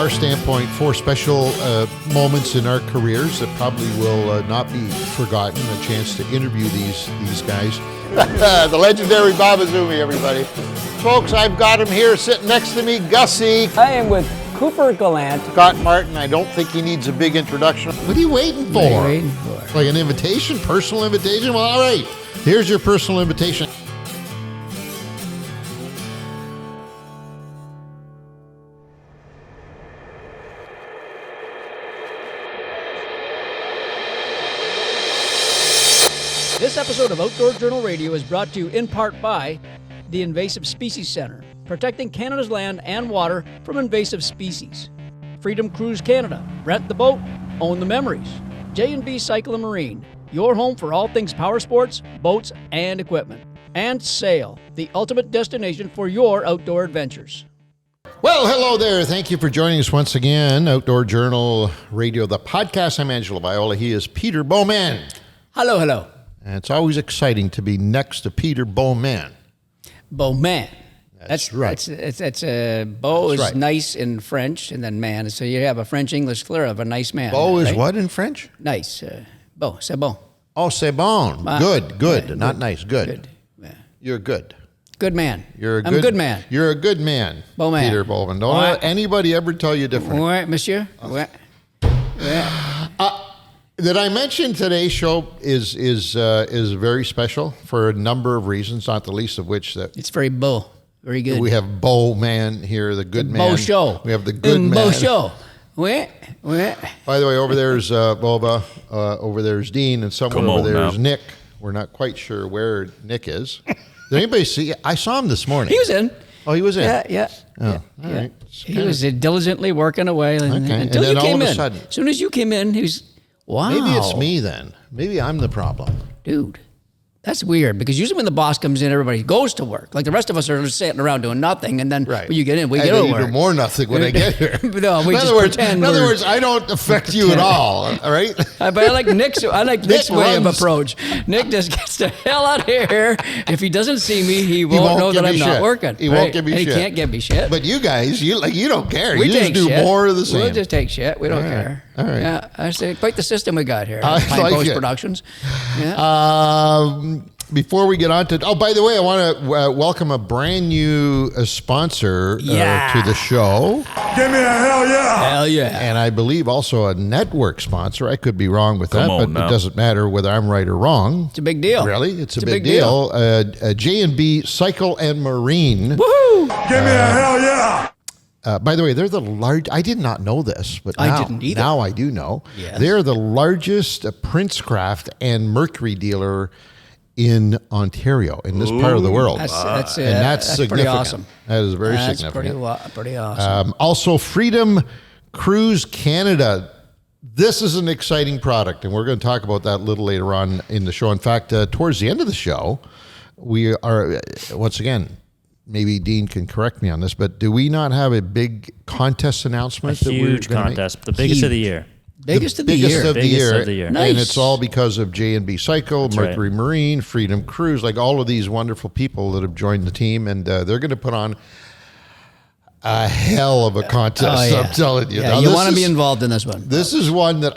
our standpoint, 4 special moments in our careers that probably will not be forgotten. A chance to interview these guys. The legendary Bob Izumi, everybody. Folks, I've got him here sitting next to me, Gussy. I am with Cooper Gallant. Scott Martin, I don't think he needs a big introduction. What are you waiting for? What are you waiting for? Like an invitation? Personal invitation? Well, all right. Here's your personal invitation. This episode of Outdoor Journal Radio is brought to you in part by the Invasive Species Centre, protecting Canada's land and water from invasive species. Freedom Cruise Canada, rent the boat, own the memories. J&B Cycle and Marine, your home for all things power sports, boats, and equipment. And Sail, the ultimate destination for your outdoor adventures. Well, hello there. Thank you for joining us once again. Outdoor Journal Radio, the podcast. I'm Angelo Viola. He is Peter Bowman. Hello, hello. And it's always exciting to be next to Peter Bowman. Bowman. That's right. It's beau is right. nice in French, and then man. So you have a French-English flair of a nice man. Beau is right? what in French? Nice. Beau, c'est bon. Oh, c'est bon. Good. Not good. nice. Good. Good. Yeah. You're good. Good man. I'm a good man. You're a good man, Bowman. Peter Bowman. Don't let anybody ever tell you different. Ouais, monsieur. Ouais. That I mentioned today's show is very special for a number of reasons, not the least of which that It's very beau. Very good. we have Bowman here, the good man. Beau show. We have the good man. Beau show. Ouais. By the way, over there's Boba, over there's Dean, and somewhere over there's Nick. We're not quite sure where Nick is. Did anybody see? I saw him this morning. He was in. Oh, he was in? Yeah. Oh, all right. He was diligently working away until And you then all came of a in. sudden- As soon as you came in, he was, wow. Maybe it's me then. Maybe I'm the problem. Dude, that's weird because usually when the boss comes in, everybody goes to work. Like the rest of us are just sitting around doing nothing, and then when you get in, we and go then to you work. do more nothing when I get here. No, we in just other words, pretend. In other words, I don't affect you at all. All right. But I like Nick's way of runs. approach. Nick just gets the hell out of here. If he doesn't see me, he won't know give that me I'm not shit. working. He won't give me and shit. He can't give me shit. But you guys, you don't care. We you take just do shit. more of the same. We'll just take shit. We don't All right. care. All right. Yeah, I say quite the system we got here. I like Post it. Productions. Yeah. Before we get on to, by the way, I want to welcome a brand new sponsor to the show. Give me a hell yeah. Hell yeah. And I believe also a network sponsor. I could be wrong with that, Come on but now. it doesn't matter whether I'm right or wrong. It's a big deal. Really? It's a big deal. J&B Cycle and Marine. Woohoo! Give me a hell yeah. By the way, they're the large. I did not know this, but I didn't either. Now I do know. Yes. They're the largest Princecraft and Mercury dealer in Ontario, in this part of the world. That's significant. pretty awesome. That is very That's significant. pretty awesome. Also, Freedom Cruise Canada. This is an exciting product, and we're going to talk about that a little later on in the show. In fact, towards the end of the show, we are, once again, maybe Dean can correct me on this, but do we not have a big contest announcement? A huge contest, the biggest of the year. Biggest of the biggest year. of the Biggest year. of the year. Nice. And it's all because of J&B Cycle, That's Mercury right. Marine, Freedom Cruise, like all of these wonderful people that have joined the team, and they're going to put on a hell of a contest, I'm telling you. Yeah, Now, you this want to be is- involved in this one. This is one that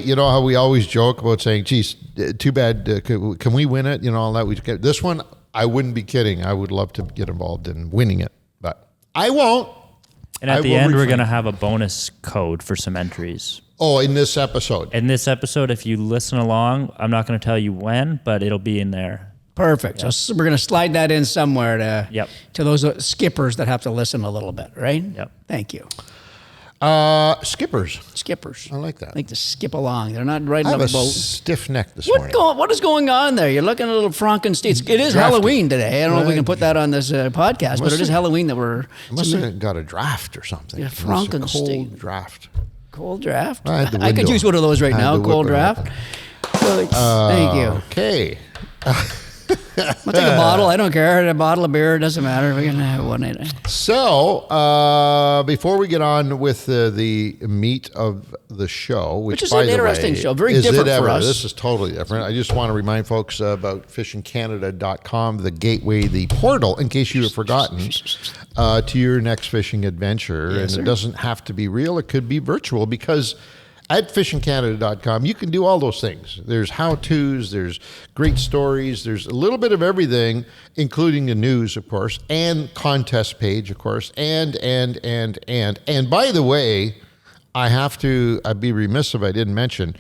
you know how we always joke about saying, geez, too bad, can we win it? You know, all that. This one, I wouldn't be kidding. I would love to get involved in winning it, but I won't. And at I the will end, we're refrain. going to have a bonus code for some entries. Oh, in this episode. In this episode, if you listen along, I'm not going to tell you when, but it'll be in there. Perfect. So we're going to slide that in somewhere to those skippers that have to listen a little bit, right? Yep. Thank you. Skippers. Skippers. I like that. Like to skip along. They're not riding I have a a boat. stiff neck this morning. What is going on there? You're looking a little Frankenstein. It is Drafty. Halloween today. I don't know if we can put that on this podcast, but it is Halloween that we're I must have got a draft or something. Yeah, It was a Frankenstein. cold draft. cold draft. I had the I could window. use one of those right I had now. to whip Cold it draft. open. Thank you. Okay. I'll take a bottle. I don't care. A bottle of beer, it doesn't matter. We can have one in it. So, before we get on with the meat of the show, which is by an the interesting way, show, very is different it ever? for us. This is totally different. I just want to remind folks about fishingcanada.com, the gateway, the portal, in case you have forgotten, to your next fishing adventure. Yes, and sir. it doesn't have to be real. It could be virtual, because at fishingcanada.com, you can do all those things. There's how-tos, there's great stories, there's a little bit of everything, including the news, of course, and contest page, of course, and by the way, I'd be remiss if I didn't mention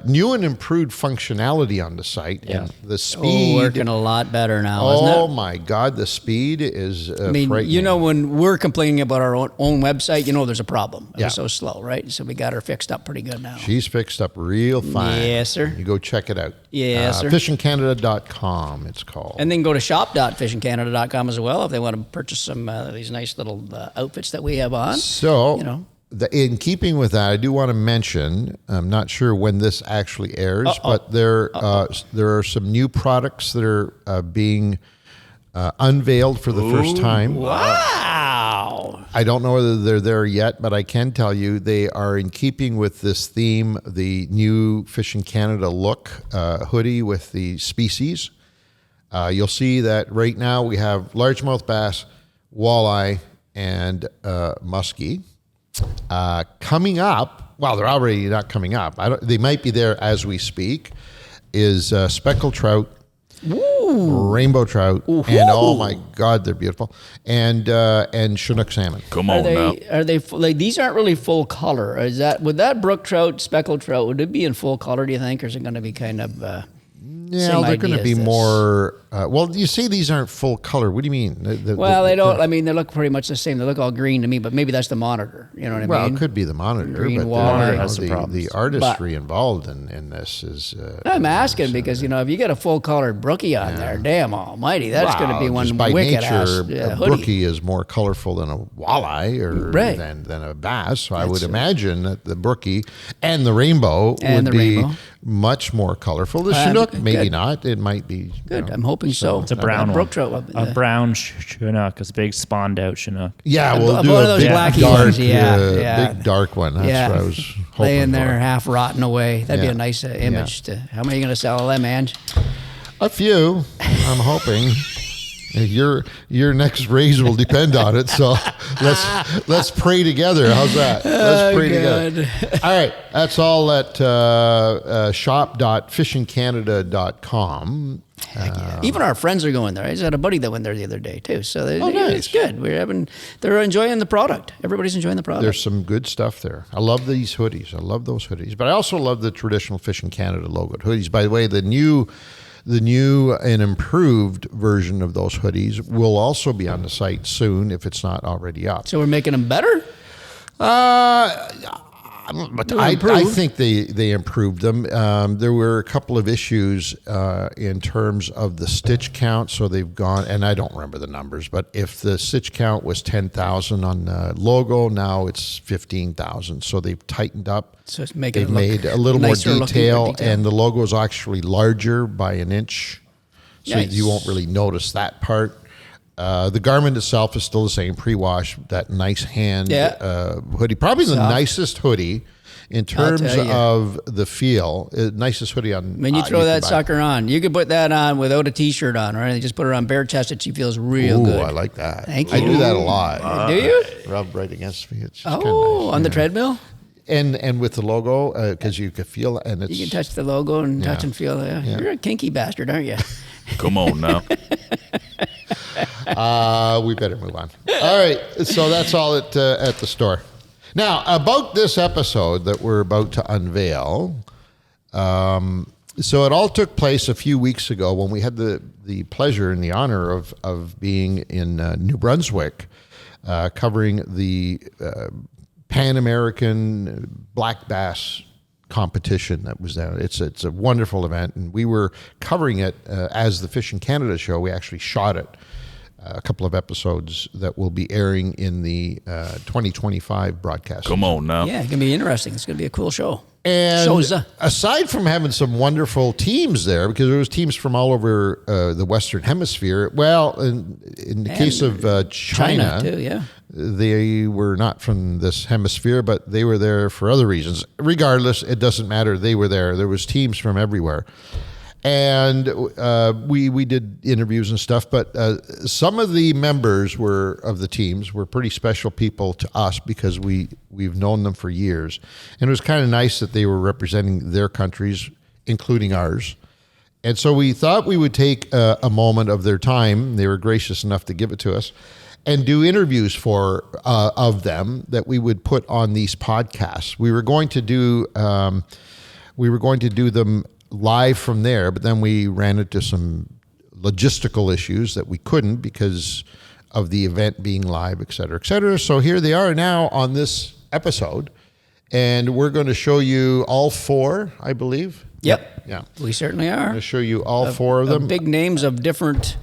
new and improved functionality on the site. Yeah. And the speed. Working a lot better now, isn't it? Oh my God, the speed is I mean, frightening. you know, when we're complaining about our own website, you know there's a problem. It Yeah. was so slow, right? So we got her fixed up pretty good now. She's fixed up real fine. Yes, sir. You go check it out. Yes, sir. Fishingcanada.com, it's called. And then go to shop.fishingcanada.com as well if they want to purchase some these nice little outfits that we have on. So, you know. in keeping with that, I do want to mention, I'm not sure when this actually airs, but there are some new products that are being unveiled for the first time. Wow. I don't know whether they're there yet, but I can tell you they are in keeping with this theme, the new Fishing Canada look hoodie with the species. You'll see that right now we have largemouth bass, walleye, and muskie. Coming up, well, they're already not coming up. They might be there as we speak, is speckled trout, rainbow trout, and oh my God, they're beautiful, and Chinook salmon. Come Are on now. they like these aren't really full color? Would that brook trout, speckled trout, would it be in full color, do you think, or is it going to be kind of Yeah, same they're going to idea be as this? more. Well, you say these aren't full color. What do you mean? Well, they don't. I mean, they look pretty much the same. They look all green to me, but maybe that's the monitor. You know what I Well, mean? it could be the monitor, Green but walleye. Has some the problems. artistry involved in this is. I'm asking because, you know, if you get a full colored brookie on there, damn almighty, that's going to be one just by wicked nature, ass a hoodie. brookie is more colorful than a walleye or Right. than a bass. So I would imagine that the brookie and the rainbow And would the be rainbow. much more colorful. The Chinook, maybe good. not. It might be. you Good. know. I'm hoping so. It's a brown one. brook trout. A brown Chinook. It's a big spawned out Chinook. Yeah, we'll One do of a those big blacky dark, ones, yeah. big dark one. That's what I was hoping laying there for. half rotting away. That'd be Yeah. a nice image. How many are you going to sell them, Ange? A few, I'm hoping. Your next raise will depend on it. So let's pray together. How's that? Let's pray together. All right, that's all at shop.fishingcanada.com. Even our friends are going there. I just had a buddy that went there the other day too. So nice. it's good. They're enjoying the product. Everybody's enjoying the product. There's some good stuff there. I love these hoodies. I love those hoodies. But I also love the traditional Fishing Canada logoed hoodies. By the way, the new and improved version of those hoodies will also be on the site soon if it's not already up. So we're making them better. But I think they improved them. There were a couple of issues in terms of the stitch count. So they've gone, and I don't remember the numbers, but if the stitch count was 10,000 on the logo, now it's 15,000. So they've tightened up. So it's making They've it look made a little more nicer looking, detail, and the logo is actually larger by an inch. So Nice. you won't really notice that part. The garment itself is still the same, pre-wash, that nice hand hoodie. Probably the nicest hoodie in terms tell ya. of the feel. Nicest hoodie on. When you throw that can buy. sucker on, you could put that on without a t-shirt on, right? Just put her on bare chested. She feels real Ooh, good. I like that. Thank I you. do that a lot. Do you? Rub right against me. It's just kinda Oh, nice. on the treadmill? And with the logo, because you can feel it, and it's. You can touch the logo and touch and feel it. Yeah. You're a kinky bastard, aren't you? Come on now. We better move on. All right, so that's all at the store. Now, about this episode that we're about to unveil, so it all took place a few weeks ago when we had the pleasure and the honor of being in New Brunswick, covering the Pan American black bass competition that was there. It's a wonderful event, and we were covering it as the Fishing Canada show. We actually shot it a couple of episodes that will be airing in the 2025 broadcast. Come on now. Yeah, it's going to be interesting. It's going to be a cool show. And Shows. aside from having some wonderful teams there, because there was teams from all over the Western Hemisphere, well, in the case of China too, yeah. They were not from this hemisphere, but they were there for other reasons. Regardless, it doesn't matter. They were there. There was teams from everywhere. And we did interviews and stuff, but some of the members of the teams were pretty special people to us because we've known them for years. And it was kind of nice that they were representing their countries, including ours. And so we thought we would take a moment of their time. They were gracious enough to give it to us. And do interviews of them that we would put on these podcasts. We were going to do them live from there, but then we ran into some logistical issues that we couldn't because of the event being live, et cetera, et cetera. So here they are now on this episode, and we're going to show you all four, I believe. Yep. Yeah. We certainly are. I'm going to show you all four of them. Big names of different.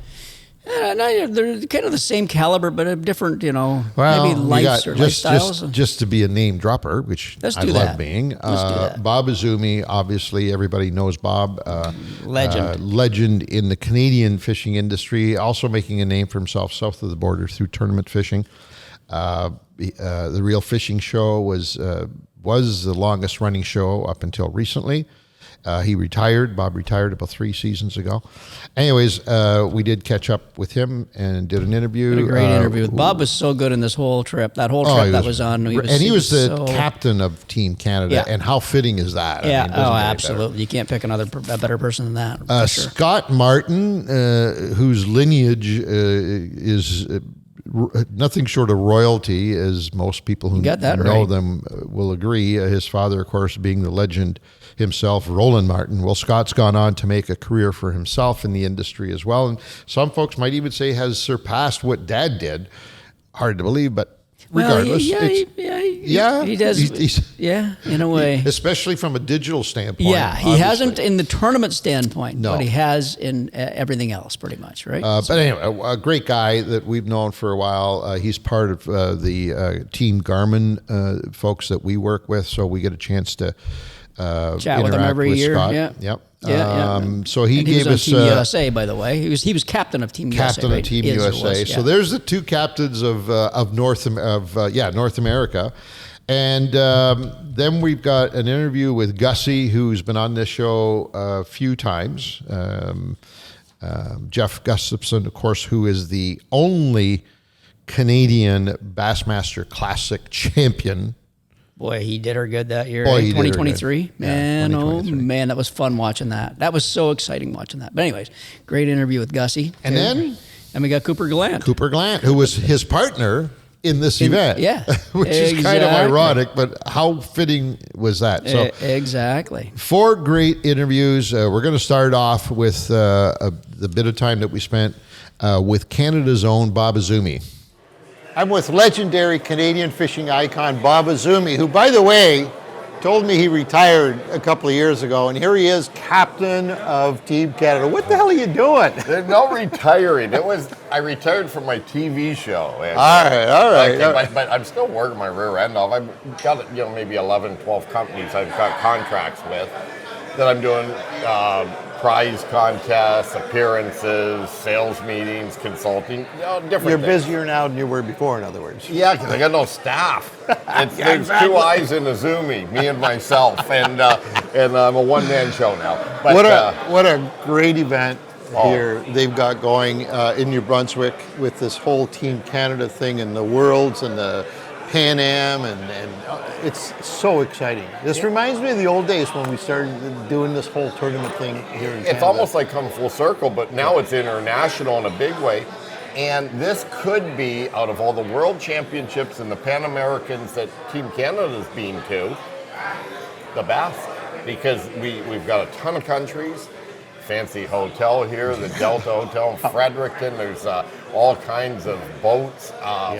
They're kind of the same caliber, but of different, maybe lifestyles. Just to be a name dropper, which I love being. Let's do that. Bob Izumi, obviously, everybody knows Bob. Legend in the Canadian fishing industry, also making a name for himself south of the border through tournament fishing. The Real Fishing Show was the longest running show up until recently. Bob retired about 3 seasons ago. Anyways, we did catch up with him and did an interview. What a great interview. Bob was so good in this whole trip. That whole trip that was on. He was the captain of Team Canada. Yeah. And how fitting is that? Yeah, absolutely. You can't pick a better person than that. For sure. Scott Martin, whose lineage is nothing short of royalty, as most people who know them will agree. His father, of course, being the legend himself, Roland Martin. Well, Scott's gone on to make a career for himself in the industry as well. And some folks might even say has surpassed what Dad did. Hard to believe, but regardless. He does. In a way. Especially from a digital standpoint. Yeah, he obviously hasn't in the tournament standpoint, but he has in everything else pretty much, right? But anyway, a great guy that we've known for a while. He's part of the Team Garmin folks that we work with, so we get a chance to chat with him every year. Scott. Yep. So he gave us Team USA, by the way. He was captain of Team USA. Captain of Team USA. So there's the two captains of North America, and then we've got an interview with Gussy, who's been on this show a few times. Jeff Gustafson, of course, who is the only Canadian Bassmaster Classic champion. Boy, he did her good that year. 2023. Man, 2023. That was fun watching that. That was so exciting watching that. But anyways, great interview with Gussy. And then we got Cooper Gallant. Who was his partner in this event. Yeah. Which is kind of ironic, but how fitting was that? So exactly. 4 great interviews. We're going to start off with the bit of time that we spent with Canada's own Bob Izumi. I'm with legendary Canadian fishing icon Bob Izumi, who, by the way, told me he retired a couple of years ago, and here he is, captain of Team Canada. What the hell are you doing? There's no retiring. I retired from my TV show. And all right. But I'm still working my rear end off. I've got maybe 11, 12 companies I've got contracts with that I'm doing prize contests, appearances, sales meetings, consulting, different You're things. busier now than you were before, in other words. Yeah, because I got no staff. There's 2 eyes in Izumi, me and myself, and I'm a one-man show now. But, what a great event here they've got going in New Brunswick with this whole Team Canada thing and the Worlds and the Pan Am, and it's so exciting. This reminds me of the old days when we started doing this whole tournament thing here in Canada. It's almost like come full circle, but now it's international in a big way. And this could be, out of all the World Championships and the Pan Americans that Team Canada's been to, the best. Because we've got a ton of countries. Fancy hotel here, the Delta Hotel in Fredericton. There's all kinds of boats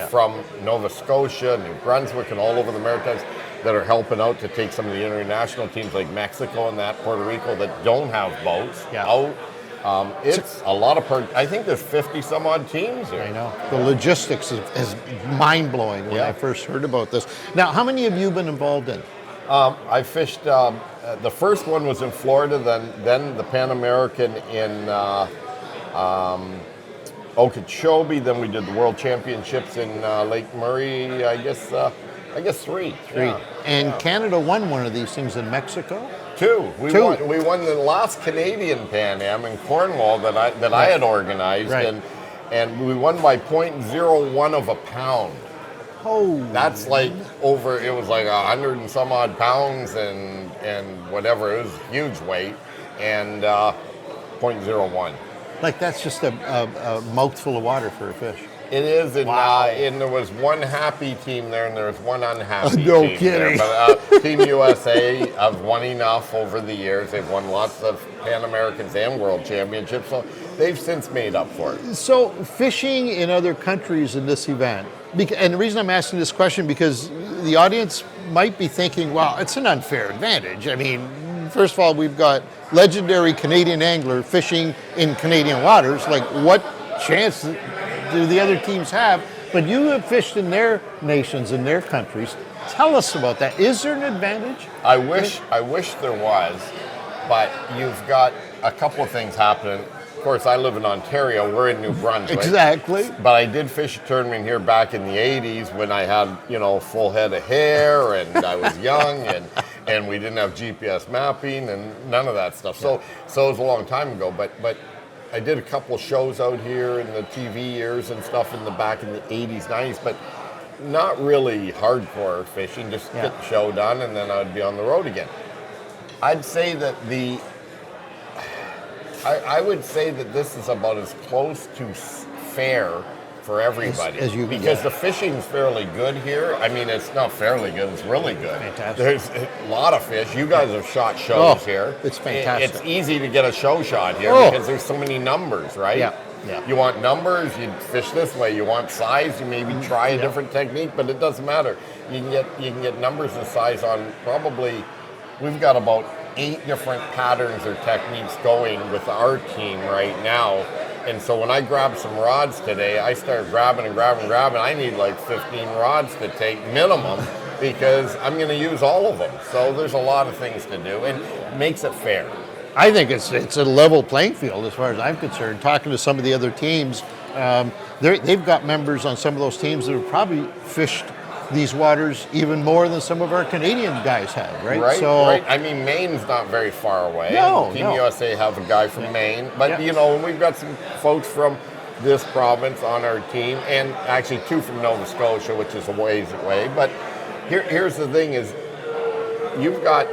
from Nova Scotia, New Brunswick, and all over the Maritimes that are helping out to take some of the international teams like Mexico and Puerto Rico that don't have boats out. It's a lot of I think there's 50 some odd teams here. I know. The logistics is mind-blowing when I first heard about this. Now, how many have you been involved in? I fished, the first one was in Florida, then the Pan American in Okeechobee, then we did the World Championships in Lake Murray, I guess three. Yeah. And Canada won one of these things in Mexico? Two. We won the last Canadian Pan Am in Cornwall that I had organized, and we won by 0.01 of a pound. Oh, that's like it was like 100 and some odd pounds and whatever. It was a huge weight, and 0.01. Like that's just a mouthful of water for a fish. It is, and, wow. And there was one happy team there, and there was one unhappy no team kidding. there. But Team USA have won enough over the years. They've won lots of Pan Americans and World Championships, so they've since made up for it. So fishing in other countries in this event, and the reason I'm asking this question, because the audience might be thinking, well, it's an unfair advantage. I mean, first of all, we've got legendary Canadian angler fishing in Canadian waters. Like, what chance do the other teams have? But you have fished in their nations, in their countries. Tell us about that. Is there an advantage? I wish there was, but you've got a couple of things happening. Of course, I live in Ontario. We're in New Brunswick. Exactly. But I did fish a tournament here back in the 80s when I had, full head of hair and I was young and we didn't have GPS mapping and none of that stuff. So it was a long time ago. But I did a couple shows out here in the TV years and stuff back in the 80s, 90s, but not really hardcore fishing, just get the show done and then I'd be on the road again. I'd say that I would say that this is about as close to fair for everybody as you because the fishing's fairly good here. I mean, it's not fairly good; it's really good. Fantastic. There's a lot of fish. You guys have shot shows here. It's fantastic. It's easy to get a show shot here because there's so many numbers, right? Yeah. Yeah. You want numbers, you fish this way. You want size, you maybe try a different technique, but it doesn't matter. You can get numbers and size on probably. We've got about 8 different patterns or techniques going with our team right now. And so when I grab some rods today, I start grabbing. I need like 15 rods to take minimum because I'm going to use all of them. So there's a lot of things to do and it makes it fair. I think it's a level playing field as far as I'm concerned. Talking to some of the other teams, they've got members on some of those teams that have probably fished these waters even more than some of our Canadian guys have, right? Right. I mean, Maine's not very far away. Team USA have a guy from Maine, but we've got some folks from this province on our team, and actually 2 from Nova Scotia, which is a ways away. But here's the thing: is you've got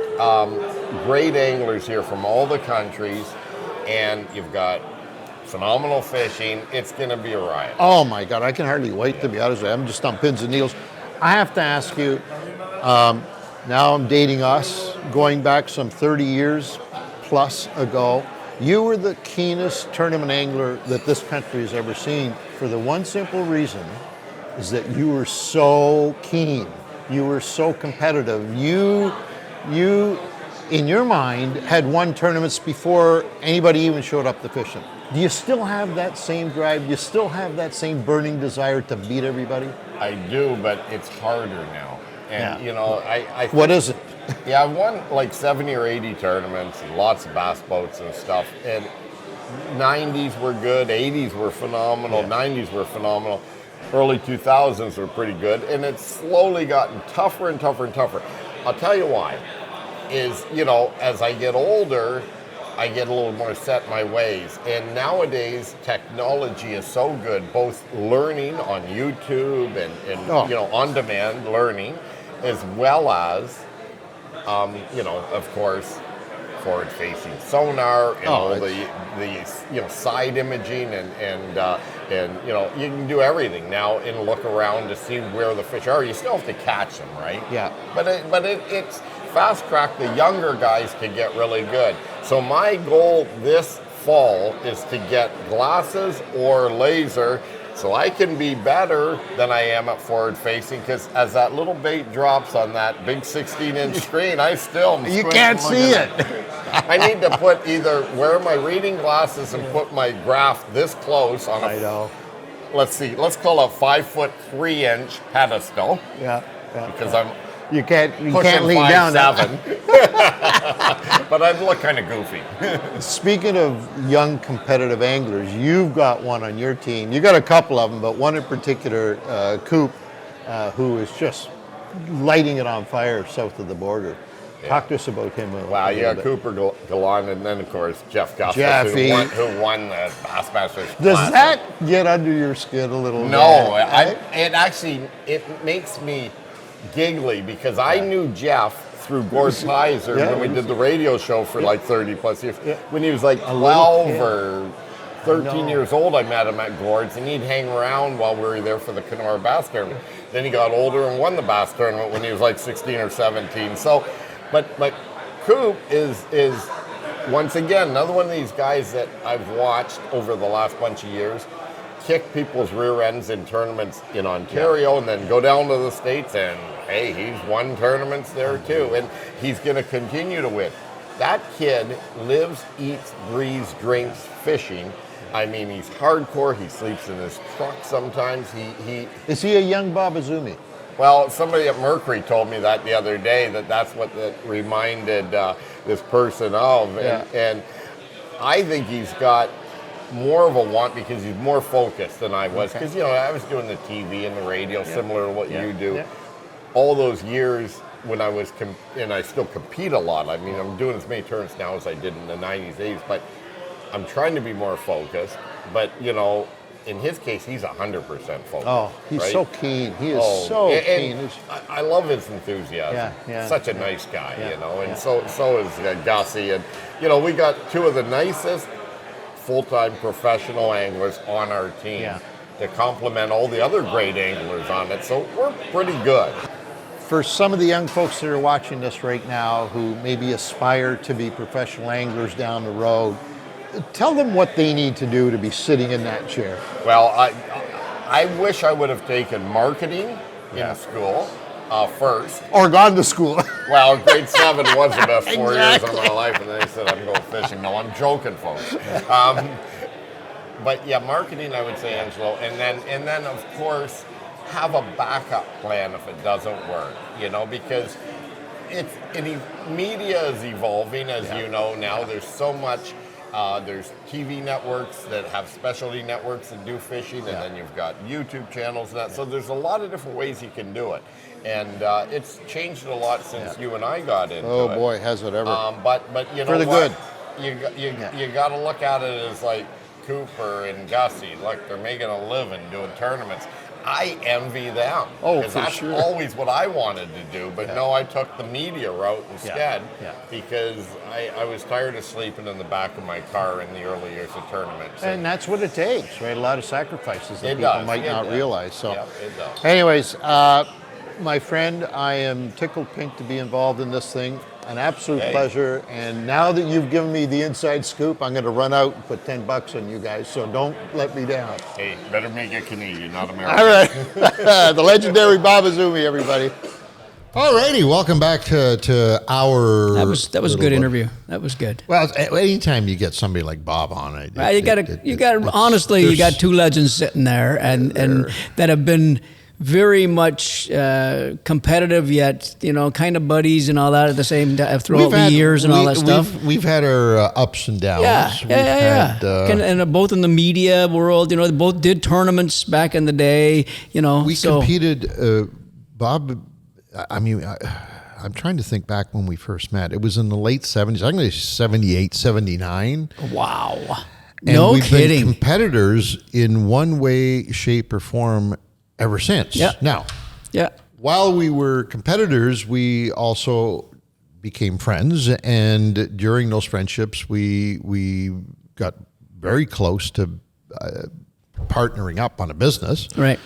great anglers here from all the countries, and you've got phenomenal fishing. It's going to be a riot. Oh my God, I can hardly wait to be honest with you. I'm just on pins and needles. I have to ask you, now I'm dating us, going back some 30 years plus ago, you were the keenest tournament angler that this country has ever seen for the one simple reason is that you were so keen. You were so competitive. You in your mind, had won tournaments before anybody even showed up to fish them. Do you still have that same drive? Do you still have that same burning desire to beat everybody? I do, but it's harder now. And, I think, what is it? Yeah, I've won like 70 or 80 tournaments and lots of bass boats and stuff. And 90s were good, 80s were phenomenal, 90s were phenomenal. Early 2000s were pretty good. And it's slowly gotten tougher and tougher and tougher. I'll tell you why. Is, as I get older, I get a little more set in my ways. And nowadays, technology is so good, both learning on YouTube and on-demand learning, as well as, of course, forward-facing sonar and all the side imaging and you can do everything now and look around to see where the fish are. You still have to catch them, right? Yeah. But it's fast track the younger guys to get really good. So my goal this fall is to get glasses or laser so I can be better than I am at forward facing, because as that little bait drops on that big 16-inch screen, I still am you can't see it. I need to put wear my reading glasses and put my graph this close on I know. let's call it 5'3" pedestal. Yeah. Because I'm You can't pushing lean down that. 5'7". But I look kind of goofy. Speaking of young competitive anglers, you've got one on your team. You got a couple of them, but one in particular, Coop, who is just lighting it on fire south of the border. Talk to us about him. Wow, you got Cooper Gallant, and then of course Jeff Jeffy. who won the Bassmaster Classic. Does that get under your skin a little? No, it makes me giggly because I knew Jeff through Gord Pizer when we did the radio show for like 30 plus years. Yeah. When he was like 12 or 13 years old, I met him at Gord's, and he'd hang around while we were there for the Kenora Bass Tournament. Then he got older and won the Bass Tournament when he was like 16 or 17. So, but Coop is once again another one of these guys that I've watched over the last bunch of years kick people's rear ends in tournaments in Ontario and then go down to the States, and hey, he's won tournaments there too, and he's going to continue to win. That kid lives, eats, breathes, drinks fishing. I mean, he's hardcore. He sleeps in his truck sometimes. Is he a young Bob Izumi? Well, somebody at Mercury told me that the other day, that's what that reminded this person of. And I think he's got more of a want because he's more focused than I was. Because, I was doing the TV and the radio, similar to what you do. Yeah. All those years when I was, and I still compete a lot. I mean, I'm doing as many tournaments now as I did in the 90s, 80s, but I'm trying to be more focused. But, in his case, he's 100% focused. Oh, he's right? so keen. He is so keen. And I love his enthusiasm. Such a nice guy, and so is Gussy. And, we got two of the nicest full-time professional anglers on our team to complement all the other great anglers on it. So we're pretty good. For some of the young folks that are watching this right now who maybe aspire to be professional anglers down the road, tell them what they need to do to be sitting in that chair. Well, I wish I would have taken marketing in school first. Or gone to school. Well, grade 7 was the best 4 years of my life, and then I said, I'm going fishing. No, I'm joking, folks. But yeah, marketing, I would say, Angelo. And then, of course, have a backup plan if it doesn't work, because media is evolving, as you know now. There's so much. There's TV networks that have specialty networks that do fishing, and then you've got YouTube channels and that. So there's a lot of different ways you can do it. And it's changed a lot since you and I got into it. Oh boy, has it ever. But For the what? good. You got to look at it as like Cooper and Gussy. Look, they're making a living doing tournaments. I envy them. Oh, because for that's sure. always what I wanted to do. But no, I took the media route instead because I was tired of sleeping in the back of my car in the early years of tournaments. And that's what it takes, right? A lot of sacrifices that It people does. might It not does. realize. So, it does. anyways, my friend, I am tickled pink to be involved in this thing. An absolute pleasure. And now that you've given me the inside scoop, I'm going to run out and put $10 on you guys. So don't let me down. Hey, better make it Canadian, not American. All right. The legendary Bob Izumi, everybody. Alrighty, welcome back to our. That was a little good book. interview. That was good. Well, anytime you get somebody like Bob on it, Right, you got honestly, you got two legends sitting there, and that have been very much competitive, yet kind of buddies and all that at the same time throughout the years and all that stuff. We've had our ups and downs. Yeah. And both in the media world, they both did tournaments back in the day. We competed. Bob, I mean, I'm trying to think back when we first met. It was in the late 70s. I'm going to say 78, 79. Wow. And no we've kidding. been competitors in one way, shape, or form ever since. Yeah. Now, while we were competitors, we also became friends, and during those friendships, we got very close to partnering up on a business. Right.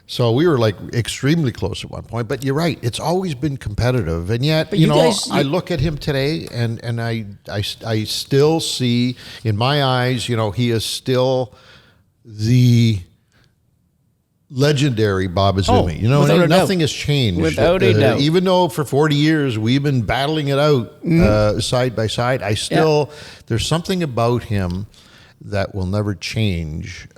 So we were like extremely close at one point. But you're right; it's always been competitive, and yet I look at him today, and I still see in my eyes, he is still the legendary Bob Izumi. Oh, You know, without a nothing doubt. has changed. Without a doubt. Even though for 40 years we've been battling it out side by side, there's something about him that will never change.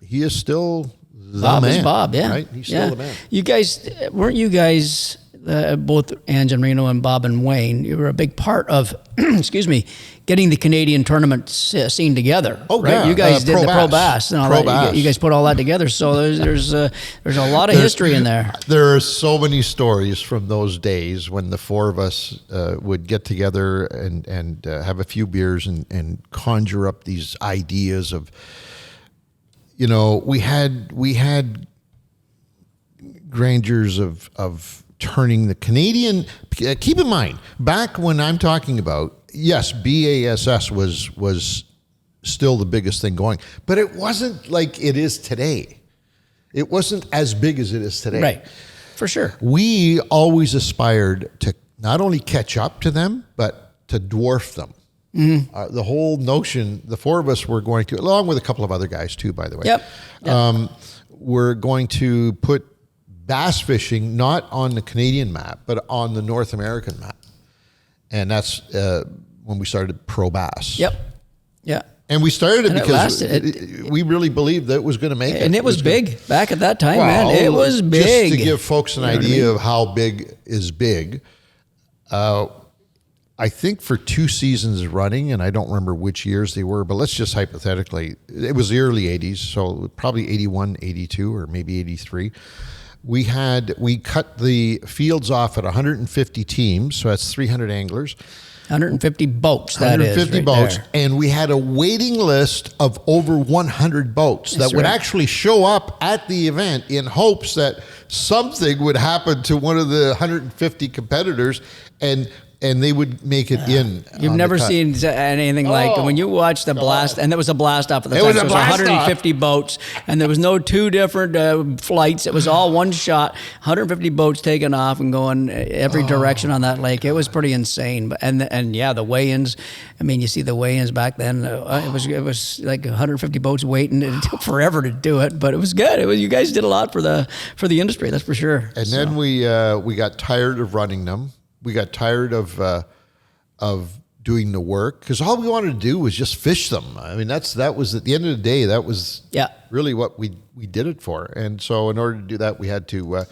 He is still the Bob man. is Bob, yeah. Right? He's still the man. You guys, weren't you guys, both Ange and Reno and Bob and Wayne, you were a big part of, excuse me, getting the Canadian tournament scene together. Oh, right? yeah. You guys did Pro the Pro Bass. Bass and all Pro that. Bass. You guys put all that together. So there's a lot of history in there. There are so many stories from those days when the four of us would get together and have a few beers and conjure up these ideas of, you know, we had grandeurs of turning the Canadian. Keep in mind, back when I'm talking about, yes, BASS was still the biggest thing going, but it wasn't like it is today. It wasn't as big as it is today. Right, for sure. We always aspired to not only catch up to them, but to dwarf them. The whole notion, the four of us were going to, along with a couple of other guys too, by the way. Yep. We're going to put bass fishing not on the Canadian map, but on the North American map. And that's when we started Pro Bass. Yep. Yeah. And we started it And it because lasted. we really believed that it was going to make it. And it was big back at that time, Well, man. It was big. Just to give folks an You know what I idea mean? of how big is big, I think for 2 seasons running, and I don't remember which years they were, but let's just hypothetically, it was the early 80s, so probably 81, 82, or maybe 83. We cut the fields off at 150 teams, so that's 300 anglers. 150 boats, that is. 150 right boats, there. and we had a waiting list of over 100 boats That's that would right. actually show up at the event in hopes that something would happen to one of the 150 competitors, and they would make it in. You've on never the cut. seen anything like when you watch the blast, and there was a blast off at the It time. was a So blast 150 boats, and there was no two different flights. It was all one shot. 150 boats taking off and going every direction on that lake. It was pretty insane. But and yeah, the weigh-ins. I mean, you see the weigh-ins back then. It was like 150 boats waiting. It took forever to do it, but it was good. You guys did a lot for the industry. That's for sure. And then we got tired of running them. We got tired of doing the work because all we wanted to do was just fish them. I mean, that was at the end of the day, that was really what we did it for. And so in order to do that, we had to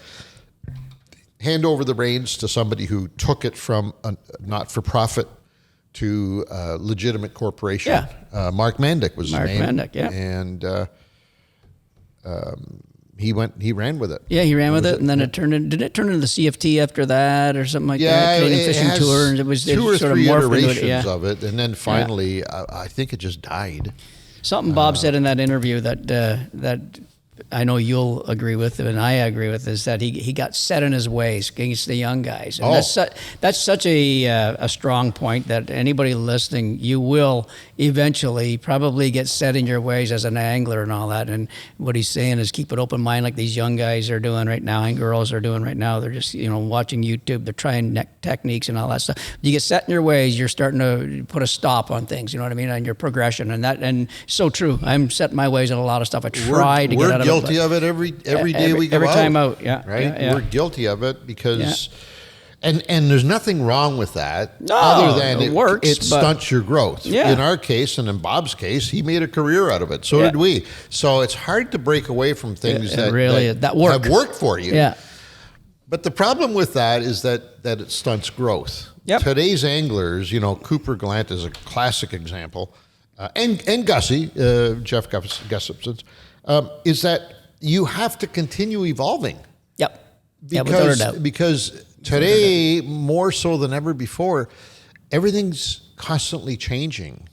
hand over the reins to somebody who took it from a not-for-profit to a legitimate corporation. Yeah. Mark Mandick was his name. Mark Mandick, yeah. And he ran with it. Yeah, he ran with it, and then did it turn into the CFT after that, or something like that? Canadian Fishing has Tour, and it two or sort of three morphed into iterations it. Yeah. of it, and then finally, I think it just died. Something Bob said in that interview that I know you'll agree with, and I agree with, is that he got set in his ways against the young guys. And that's such a strong point that anybody listening, you will eventually probably get set in your ways as an angler and all that. And what he's saying is keep an open mind like these young guys are doing right now and girls are doing right now. They're just, watching YouTube. They're trying techniques and all that stuff. You get set in your ways, you're starting to put a stop on things, you know what I mean, on your progression. And so true. I'm set in my ways on a lot of stuff. I try to get out of it. We're guilty of it every day we go every out. time out, yeah. Right? Yeah. We're guilty of it because, and there's nothing wrong with that No, other than it works, it but- stunts your growth. Yeah. In our case, and in Bob's case, he made a career out of it. So Yeah. did we. So it's hard to break away from things It really is. That work. have worked for you. Yeah. But the problem with that is that it stunts growth. Yep. Today's anglers, Cooper Gallant is a classic example, and Gussy, Jeff Gustafson, is that you have to continue evolving. Yep. Yeah, without a doubt. Because today, more so than ever before, everything's constantly changing,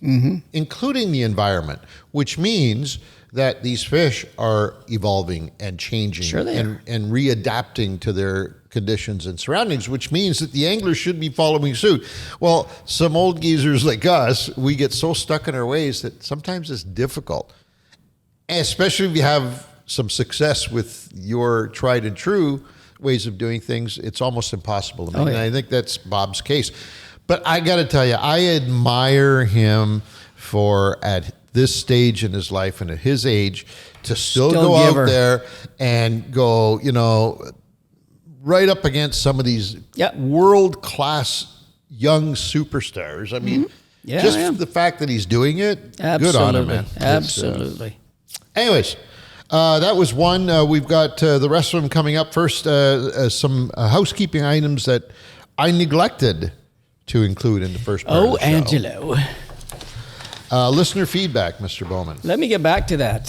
including the environment, which means that these fish are evolving and changing Sure they are. and readapting to their conditions and surroundings, which means that the anglers should be following suit. Well, some old geezers like us, we get so stuck in our ways that sometimes it's difficult, especially if you have some success with your tried and true ways of doing things. It's almost impossible to make. Oh, yeah. And I think that's Bob's case. But I got to tell you, I admire him for at this stage in his life and at his age to still Still go giver. out there and go, right up against some of these Yep. world-class young superstars. I mean, Yeah, just yeah. the fact that he's doing it, Absolutely. good on him, man. Absolutely. Anyways, that was one. We've got the rest of them coming up. First, some housekeeping items that I neglected to include in the first part of the show. Angelo. Listener feedback, Mr. Bowman. Let me get back to that.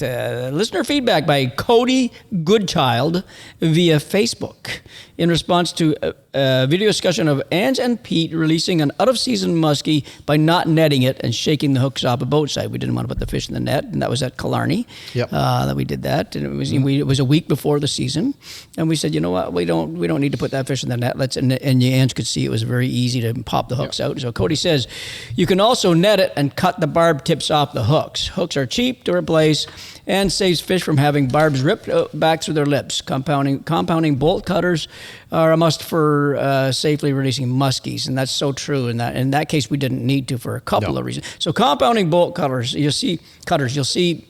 Listener feedback by Cody Goodchild via Facebook in response to a video discussion of Ange and Pete releasing an out-of-season muskie by not netting it and shaking the hooks off a boat side. We didn't want to put the fish in the net, and that was at Killarney. Yep. That we did that, and it was a week before the season, and we said, you know what, we don't need to put that fish in the net. And Ange could see it was very easy to pop the hooks out. So Cody says, you can also net it and cut the barb tips off the hooks. Hooks are cheap to replace and saves fish from having barbs ripped back through their lips. Compounding bolt cutters are a must for safely releasing muskies, and that's so true. In that case, we didn't need to for a couple of reasons. So compounding bolt cutters, you'll see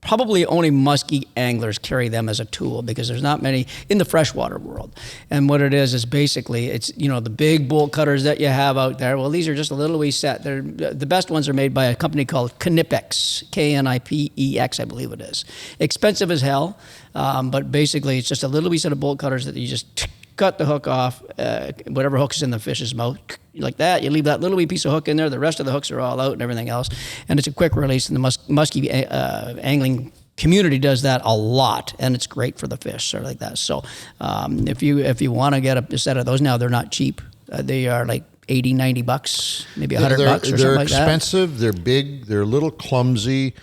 probably only muskie anglers carry them as a tool because there's not many in the freshwater world. And what it is basically it's the big bolt cutters that you have out there. Well, these are just a little wee set. They're the best ones are made by a company called Knipex, Knipex, I believe it is. Expensive as hell, but basically it's just a little wee set of bolt cutters that you just cut the hook off, whatever hook is in the fish's mouth, like that. You leave that little wee piece of hook in there. The rest of the hooks are all out and everything else. And it's a quick release, and the muskie angling community does that a lot, and it's great for the fish, sort of like that. So if you want to get a set of those now, they're not cheap. They are like $80, $90, maybe $100 or something like that. They're expensive. They're big. They're a little clumsy.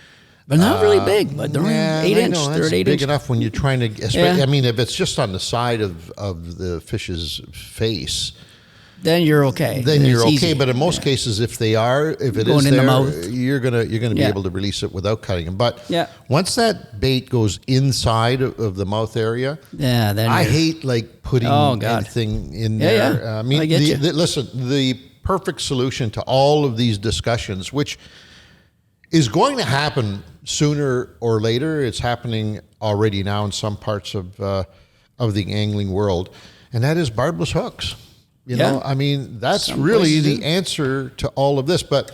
But not really big, but they're 8 inch. They're 8 big inch. enough when you're trying to. I mean, if it's just on the side of the fish's face, then you're okay. Then you're It's okay. easy. But in most cases, if it Going is in the there, mouth. you're gonna be able to release it without cutting them. But once that bait goes inside of the mouth area, then I hate putting anything in there. Yeah. I mean, I get you. listen, the perfect solution to all of these discussions, which is going to happen sooner or later. It's happening already now in some parts of the angling world, and that is barbless hooks. You know, I mean, that's Some really places the answer to all of this, but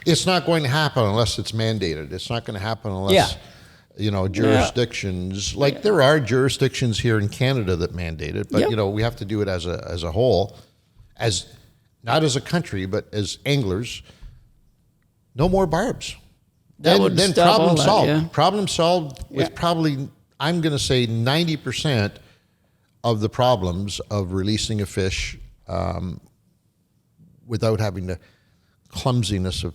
it's not going to happen unless it's mandated. It's not going to happen unless, jurisdictions, there are jurisdictions here in Canada that mandate it, but, we have to do it as a whole, not as a country, but as anglers. No more barbs. Then problem solved. Yeah. Problem solved with probably, I'm going to say 90% of the problems of releasing a fish without having the clumsiness of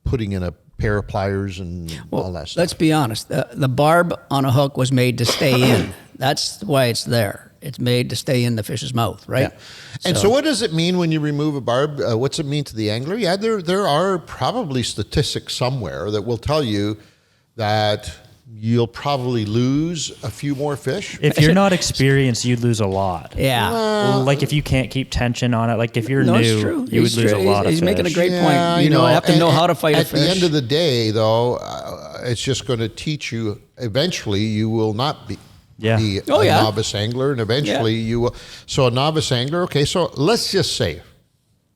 putting in a pair of pliers and all that stuff. Let's be honest. The barb on a hook was made to stay in. That's why it's there. It's made to stay in the fish's mouth, right? Yeah. And so what does it mean when you remove a barb? What's it mean to the angler? Yeah, there are probably statistics somewhere that will tell you that you'll probably lose a few more fish. If you're not experienced, you'd lose a lot. Yeah. Like if you can't keep tension on it, like if you're No, it's new, true. you would He's lose true. a lot of He's fish. making a great point. I You have to know how to fight a fish. At the end of the day, though, it's just going to teach you. Eventually, you will not be a novice angler, and eventually you will. So a novice angler. Okay, so let's say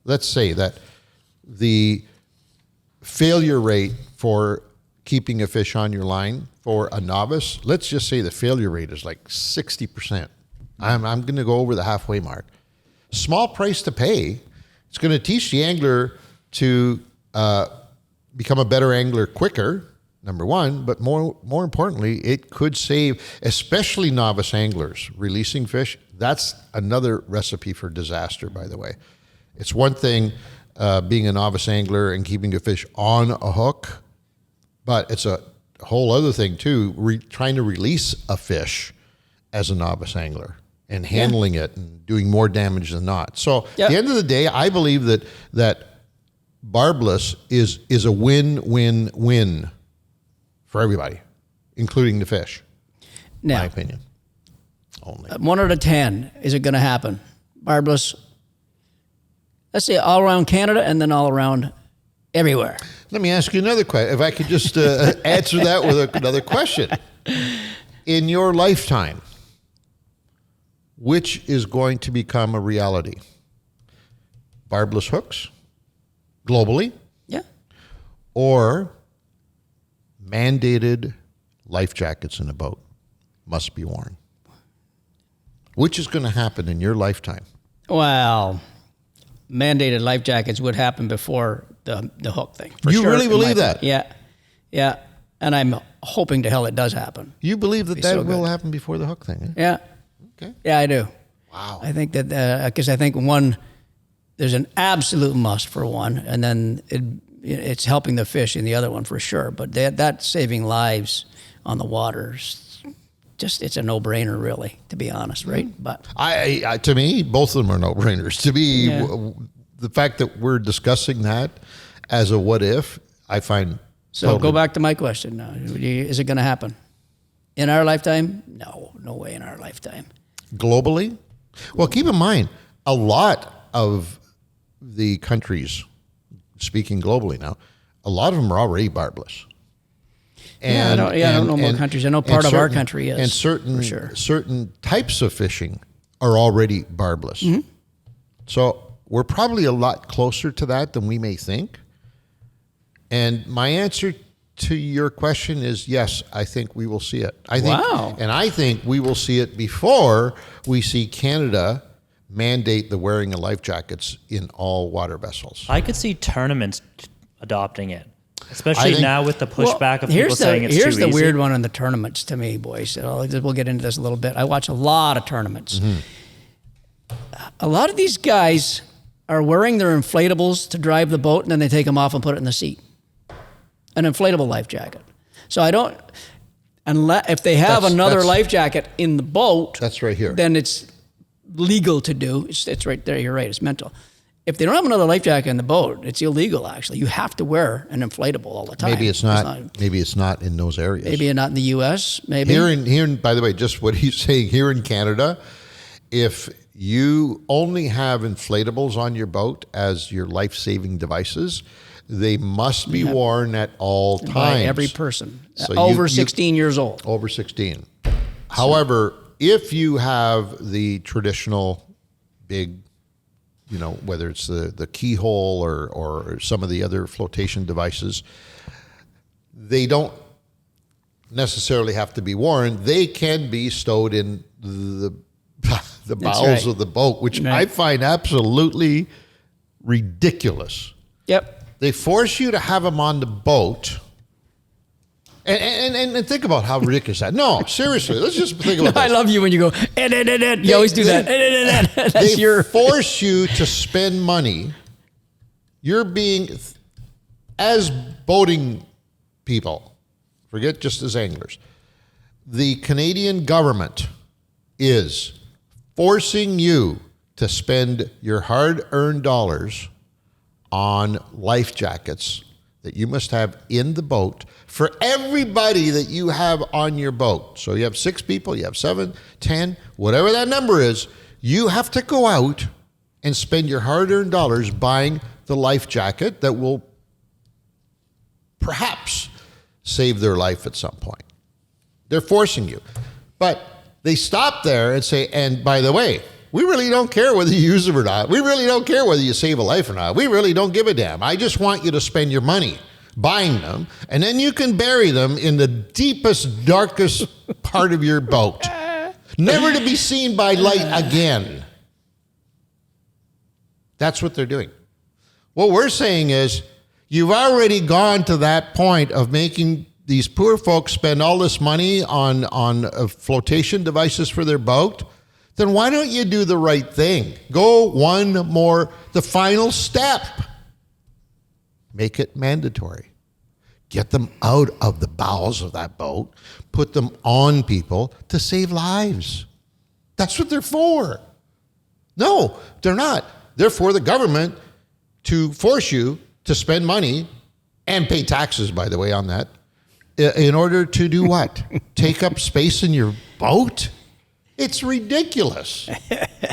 that the failure rate for keeping a fish on your line for a novice, let's just say the failure rate is like 60%. I'm going to go over the halfway mark. Small price to pay. It's going to teach the angler to become a better angler quicker, number one, but more importantly, it could save, especially novice anglers, releasing fish. That's another recipe for disaster, by the way. It's one thing being a novice angler and keeping a fish on a hook, but it's a whole other thing too, trying to release a fish as a novice angler and handling it and doing more damage than not. So at the end of the day, I believe that barbless is a win-win-win for everybody, including the fish, now, my opinion. Only. 1 out of 10, is it going to happen? Barbless, let's say all around Canada and then all around everywhere. Let me ask you another question. If I could just answer that with another question. In your lifetime, which is going to become a reality? Barbless hooks, globally, Yeah. or mandated life jackets in a boat must be worn? Which is going to happen in your lifetime? Well, mandated life jackets would happen before the hook thing. For You sure, really in my believe that? opinion. Yeah. And I'm hoping to hell it does happen. You believe that that so will good. happen before the hook thing? Eh? Yeah. Okay. Yeah, I do. Wow. I think that, because I think one, there's an absolute must for one, and then it's helping the fish in the other one for sure. But that saving lives on the waters, just it's a no-brainer, really, to be honest, right? But I to me, both of them are no-brainers. To me, Yeah. the fact that we're discussing that as a what if, I find so totally- go back to my question now. Is it going to happen in our lifetime? No way in our lifetime. globally. Well, keep in mind, a lot of the countries, speaking globally now, a lot of them are already barbless. I don't know more countries. I know part of our country is, and certain for sure. certain types of fishing are already barbless. Mm-hmm. So we're probably a lot closer to that than we may think. And my answer to your question is yes, I think we will see it. I think we will see it before we see Canada mandate the wearing of life jackets in all water vessels. I could see tournaments adopting it, I especially think- now with the pushback of people saying it's here's too the easy. weird one on the tournaments to me, boys. So we'll get into this a little bit. I watch a lot of tournaments. Mm-hmm. A lot of these guys are wearing their inflatables to drive the boat, and then they take them off and put it in the seat. An inflatable life jacket. So I don't, unless if they have another that's- life jacket in the boat, That's right here. then it's legal to do. It's right there. You're right. It's mental. If they don't have another life jacket in the boat, it's illegal. Actually, you have to wear an inflatable all the time. Maybe it's not. Maybe it's not in those areas. Maybe not in the U.S. Maybe Here in, by the way, just what he's saying here in Canada, if you only have inflatables on your boat as your life-saving devices, they must be worn at all times. by every person So over you- 16 years old. Over 16. However, if you have the traditional big, whether it's the keyhole or some of the other flotation devices, they don't necessarily have to be worn. They can be stowed in the bowels right. of the boat, which Right. I find absolutely ridiculous. Yep. They force you to have them on the boat. And think about how ridiculous that. No, seriously, let's just think about I this. love you when you go, you always do that. That's They your. force you to spend money. You're being, as boating people, forget just as anglers, the Canadian government is forcing you to spend your hard-earned dollars on life jackets that you must have in the boat for everybody that you have on your boat. So you have 6 people, you have 7, 10, whatever that number is, you have to go out and spend your hard-earned dollars buying the life jacket that will perhaps save their life at some point. They're forcing you. But they stop there and say, and by the way, we really don't care whether you use them or not. We really don't care whether you save a life or not. We really don't give a damn. I just want you to spend your money buying them, and then you can bury them in the deepest, darkest part of your boat, never to be seen by light again. That's what they're doing. What we're saying is, you've already gone to that point of making these poor folks spend all this money on flotation devices for their boat. Then why don't you do the right thing? Go one more, the final step. Make it mandatory. Get them out of the bowels of that boat. Put them on people to save lives. That's what they're for. No, they're not. They're for the government to force you to spend money and pay taxes, by the way, on that, in order to do what? Take up space in your boat? It's ridiculous.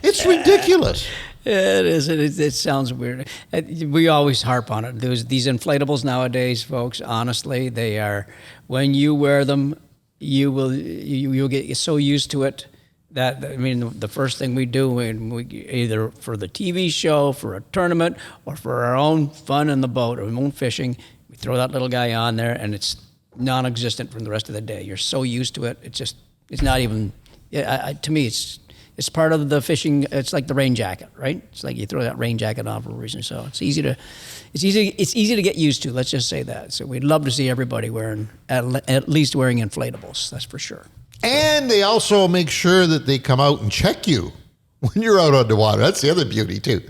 It's ridiculous. It is. It sounds weird. We always harp on it. These inflatables nowadays, folks. Honestly, they are. When you wear them, you'll get so used to it that, I mean, the first thing we do when we either for the TV show, for a tournament, or for our own fun in the boat or our own fishing, we throw that little guy on there, and it's non-existent from the rest of the day. You're so used to it. It's not even. To me, it's part of the fishing. It's like the rain jacket, right? It's like you throw that rain jacket on for a reason. So it's easy to get used to. Let's just say that. So we'd love to see everybody wearing at least wearing inflatables. That's for sure. And they also make sure that they come out and check you when you're out on the water. That's the other beauty too.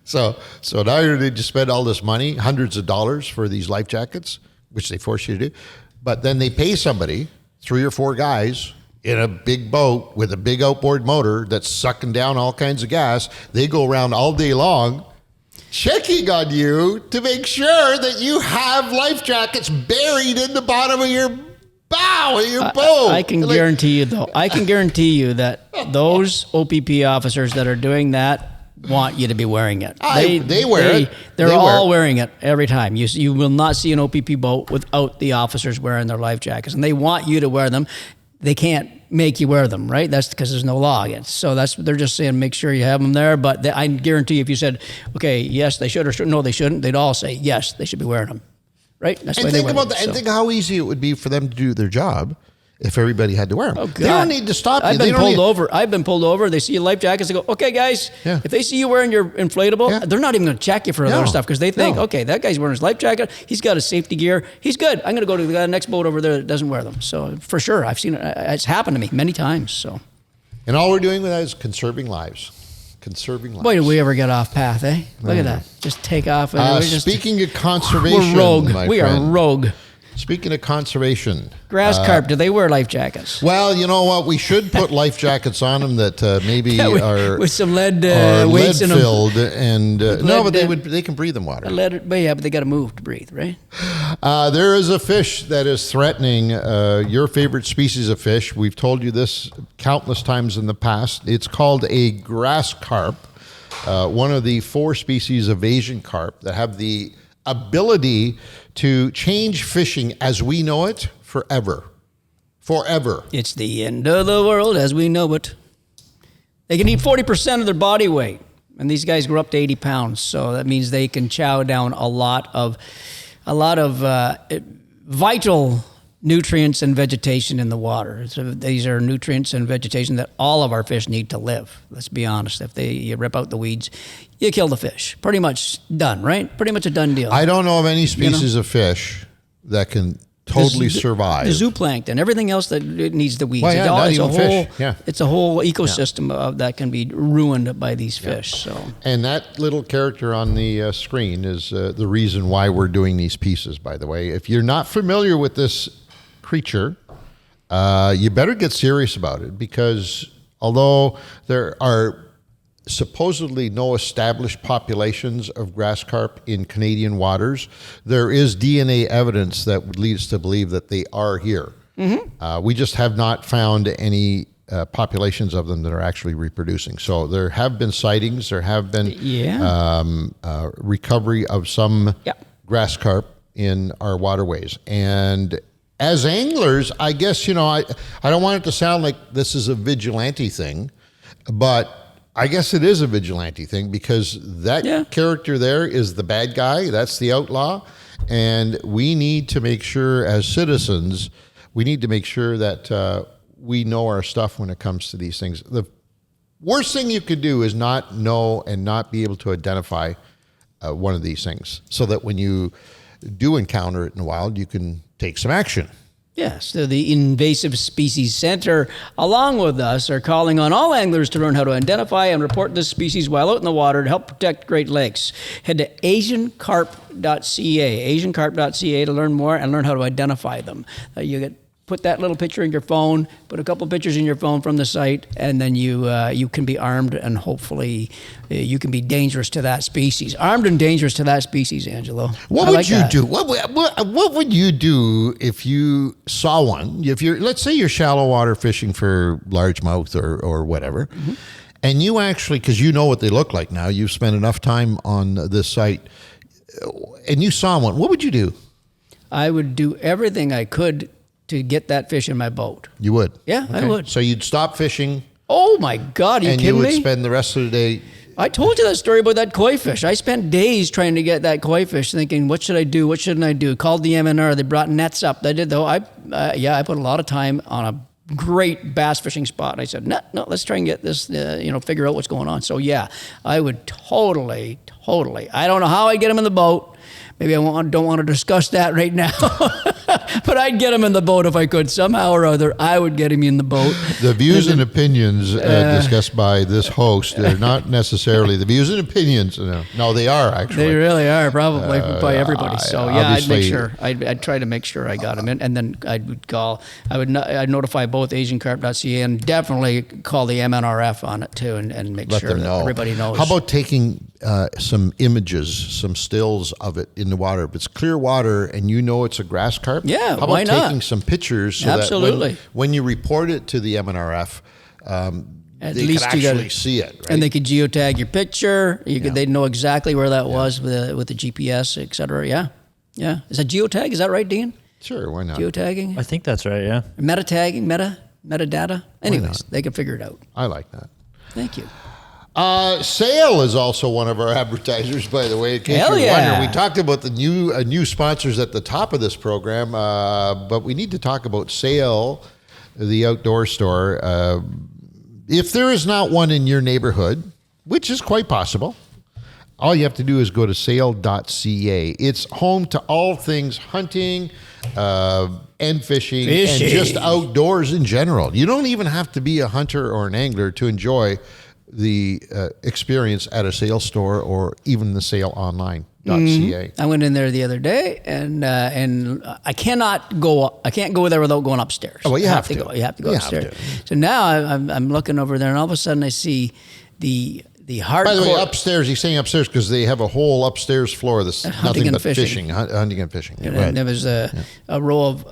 So now you just spend all this money, hundreds of dollars for these life jackets, which they force you to do. But then they pay somebody, 3 or 4 guys in a big boat with a big outboard motor that's sucking down all kinds of gas. They go around all day long checking on you to make sure that you have life jackets buried in the bottom of your bow of your boat. I can guarantee you, though. I can guarantee you that those OPP officers that are doing that want you to be wearing it. They wear it. They're all wearing it every time. You will not see an OPP boat without the officers wearing their life jackets, and they want you to wear them. They can't make you wear them, right? That's because there's no law against. So they're just saying make sure you have them there. But I guarantee you, if you said, okay, yes, they should or should, no, they shouldn't, they'd all say yes, they should be wearing them. Right? That's and why think they about that, and think how easy it would be for them to do their job if everybody had to wear them. Oh, God. They don't need to stop you. I've been pulled over. They see your life jackets. They go, okay, guys, if they see you wearing your inflatable, they're not even going to check you for other stuff because they think, okay, that guy's wearing his life jacket. He's got his safety gear. He's good. I'm going to go to the next boat over there that doesn't wear them. So for sure, I've seen it. It's happened to me many times. So, and all we're doing with that is conserving lives. Boy, did we ever get off path, eh? Look at that. Just take off. Speaking of conservation, we're rogue. we are rogue. Speaking of conservation. Grass carp, do they wear life jackets? Well, you know what? We should put life jackets on them that maybe are with some lead weights in filled them. And no, but they can breathe in water. But they got to move to breathe, right? There is a fish that is threatening your favorite species of fish. We've told you this countless times in the past. It's called a grass carp, one of the 4 species of Asian carp that have the ability to change fishing as we know it forever. It's the end of the world as we know it. They can eat 40% of their body weight, and these guys grow up to 80 pounds. So that means they can chow down a lot of vital nutrients and vegetation in the water. So these are nutrients and vegetation that all of our fish need to live. Let's be honest. If you rip out the weeds, you kill the fish. Pretty much done, right? Pretty much a done deal. I don't know of any species of fish that can totally survive. The zooplankton, everything else that it needs the weeds. Well, not even fish. It's a whole ecosystem that can be ruined by these fish. So, and that little character on the screen is the reason why we're doing these pieces, by the way. If you're not familiar with this creature, you better get serious about it, because although there are supposedly no established populations of grass carp in Canadian waters, there is DNA evidence that would lead us to believe that they are here. Mm-hmm. We just have not found any populations of them that are actually reproducing. So there have been sightings, there have been recovery of some grass carp in our waterways. And as anglers, I guess, I don't want it to sound like this is a vigilante thing, but I guess it is a vigilante thing, because that character there is the bad guy. That's the outlaw. And we need to make sure, as citizens, we need to make sure that we know our stuff when it comes to these things. The worst thing you could do is not know and not be able to identify one of these things, so that when you do encounter it in the wild, you can take some action. Yes, so the Invasive Species Centre, along with us, are calling on all anglers to learn how to identify and report this species while out in the water to help protect Great Lakes. Head to asiancarp.ca to learn more and learn how to identify them. Put that little picture in your phone, put a couple pictures in your phone from the site, and then you can be armed, and hopefully you can be dangerous to that species. Armed and dangerous to that species, Angelo. What would you do? What would you do if you saw one? Let's say you're shallow water fishing for largemouth or whatever, And you actually, because you know what they look like now, you've spent enough time on this site, and you saw one. What would you do? I would do everything I could to get that fish in my boat. You would? Yeah, I would. So you'd stop fishing. Oh my God, are you and kidding you would me? spend the rest of the day. I told you that story about that koi fish. I spent days trying to get that koi fish, thinking, what should I do? What shouldn't I do? Called the MNR. They brought nets up. They did though. I put a lot of time on a great bass fishing spot. And I said, no, let's try and get this, figure out what's going on. So yeah, I would totally. I don't know how I'd get them in the boat. Maybe I don't want to discuss that right now. But I'd get him in the boat if I could. Somehow or other, I would get him in the boat. The views and opinions discussed by this host are not necessarily the views and opinions. No, they are actually. They really are, probably, by everybody. So yeah, I'd make sure. I'd try to make sure I got him in. And then I'd notify both AsianCarp.ca and definitely call the MNRF on it too and make Let sure them that know. everybody knows. How about taking some images, some stills of it in the water? If it's clear water and you know it's a grass carp, Yeah, how about why not? taking some pictures so Absolutely. that when you report it to the MNRF, At they least can you actually gotta- see it, right? And they could geotag your picture. They'd know exactly where that was with the GPS, et cetera. Yeah. Is that geotag? Is that right, Dean? Sure, why not? Geotagging? I think that's right. Yeah. Meta tagging? Metadata? Anyways, they can figure it out. I like that. Thank you. Sail is also one of our advertisers, by the way. In case Hell you're yeah. wondering, we talked about the new sponsors at the top of this program, but we need to talk about Sail, the outdoor store. If there is not one in your neighborhood, which is quite possible, all you have to do is go to sail.ca. It's home to all things hunting and fishing and just outdoors in general. You don't even have to be a hunter or an angler to enjoy the experience at a Sail store or even the sailonline.ca. I went in there the other day, and I can't go there without going upstairs. Oh, well, you have to. You have to go You have upstairs. to. So now I'm looking over there, and all of a sudden I see the hardcore. By the way, upstairs, he's saying upstairs because they have a whole upstairs floor that's Hunting nothing and but fishing. hunting and fishing. Yeah, And right. there was a row of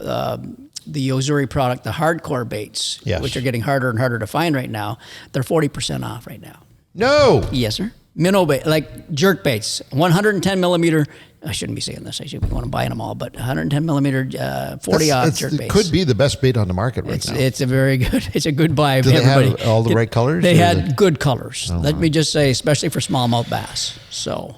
the Izumi product, the hardcore baits, Yes. which are getting harder and harder to find right now. They're 40% off right now. No. Yes, sir. Minnow bait, like jerk baits, 110 millimeter. I shouldn't be saying this. I should be going and buying them all, but 110 millimeter, 40 odd jerk It baits. could be the best bait on the market right now. It's a very good. It's a good buy. Do they everybody. have all the right colors, They or had is it- good colors. Let me just say, especially for smallmouth bass. So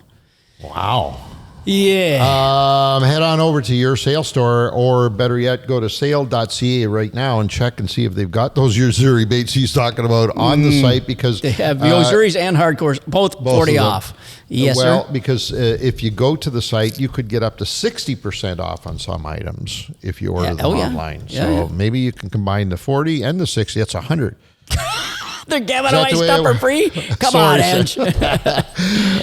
Wow. yeah. Head on over to your Sail store, or better yet, go to sail.ca right now and check and see if they've got those Izumi baits he's talking about on the site, because They have Yozuris and hardcores, both both 40 of them. off. Yes, well, sir. because if you go to the site, you could get up to 60% off on some items if you order Yeah. them Oh, yeah. online. Yeah, so yeah. maybe you can combine the 40 and the 60. That's 100. They're giving Is that away the way stuff it for works? free. Come Sorry, on, sir. Edge.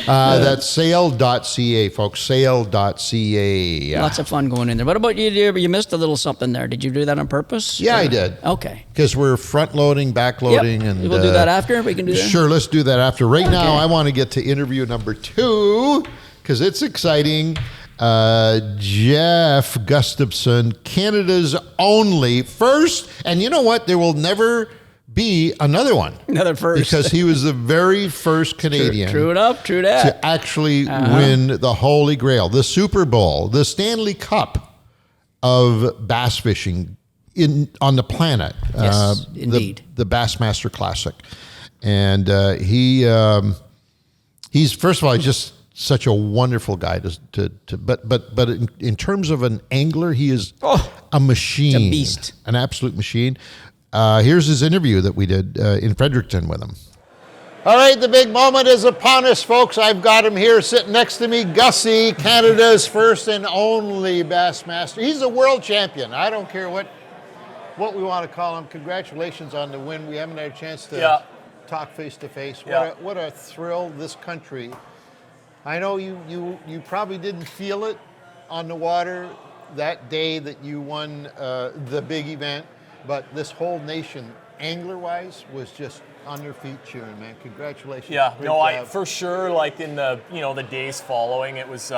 That's sail.ca, folks. Sail.ca. Lots of fun going in there. What about you? You missed a little something there. Did you do that on purpose? Yeah, Or- I did. Okay. Because we're front loading, back loading, Yep. and We'll do that after. We can do that. Sure, let's do that after. Right now, Okay. I want to get to interview number 2 because it's exciting. Jeff Gustafson, Canada's only first, and you know what? There will never be another one. Another first. Because he was the very first Canadian True enough. True that. to actually win the Holy Grail, the Super Bowl, the Stanley Cup of bass fishing on the planet. Yes, indeed. The Bassmaster Classic. And he's, first of all, just such a wonderful guy but in terms of an angler, he is a machine. He's a beast. An absolute machine. Here's his interview that we did in Fredericton with him. All right, the big moment is upon us, folks. I've got him here sitting next to me, Gussy, Canada's first and only Bassmaster. He's a world champion. I don't care what we want to call him. Congratulations on the win. We haven't had a chance to talk face to face. What a thrill this country. I know you probably didn't feel it on the water that day that you won the big event, but this whole nation, angler-wise, was just on their feet cheering, man. Congratulations. Yeah, Great no, job. for sure. Like in the the days following, it was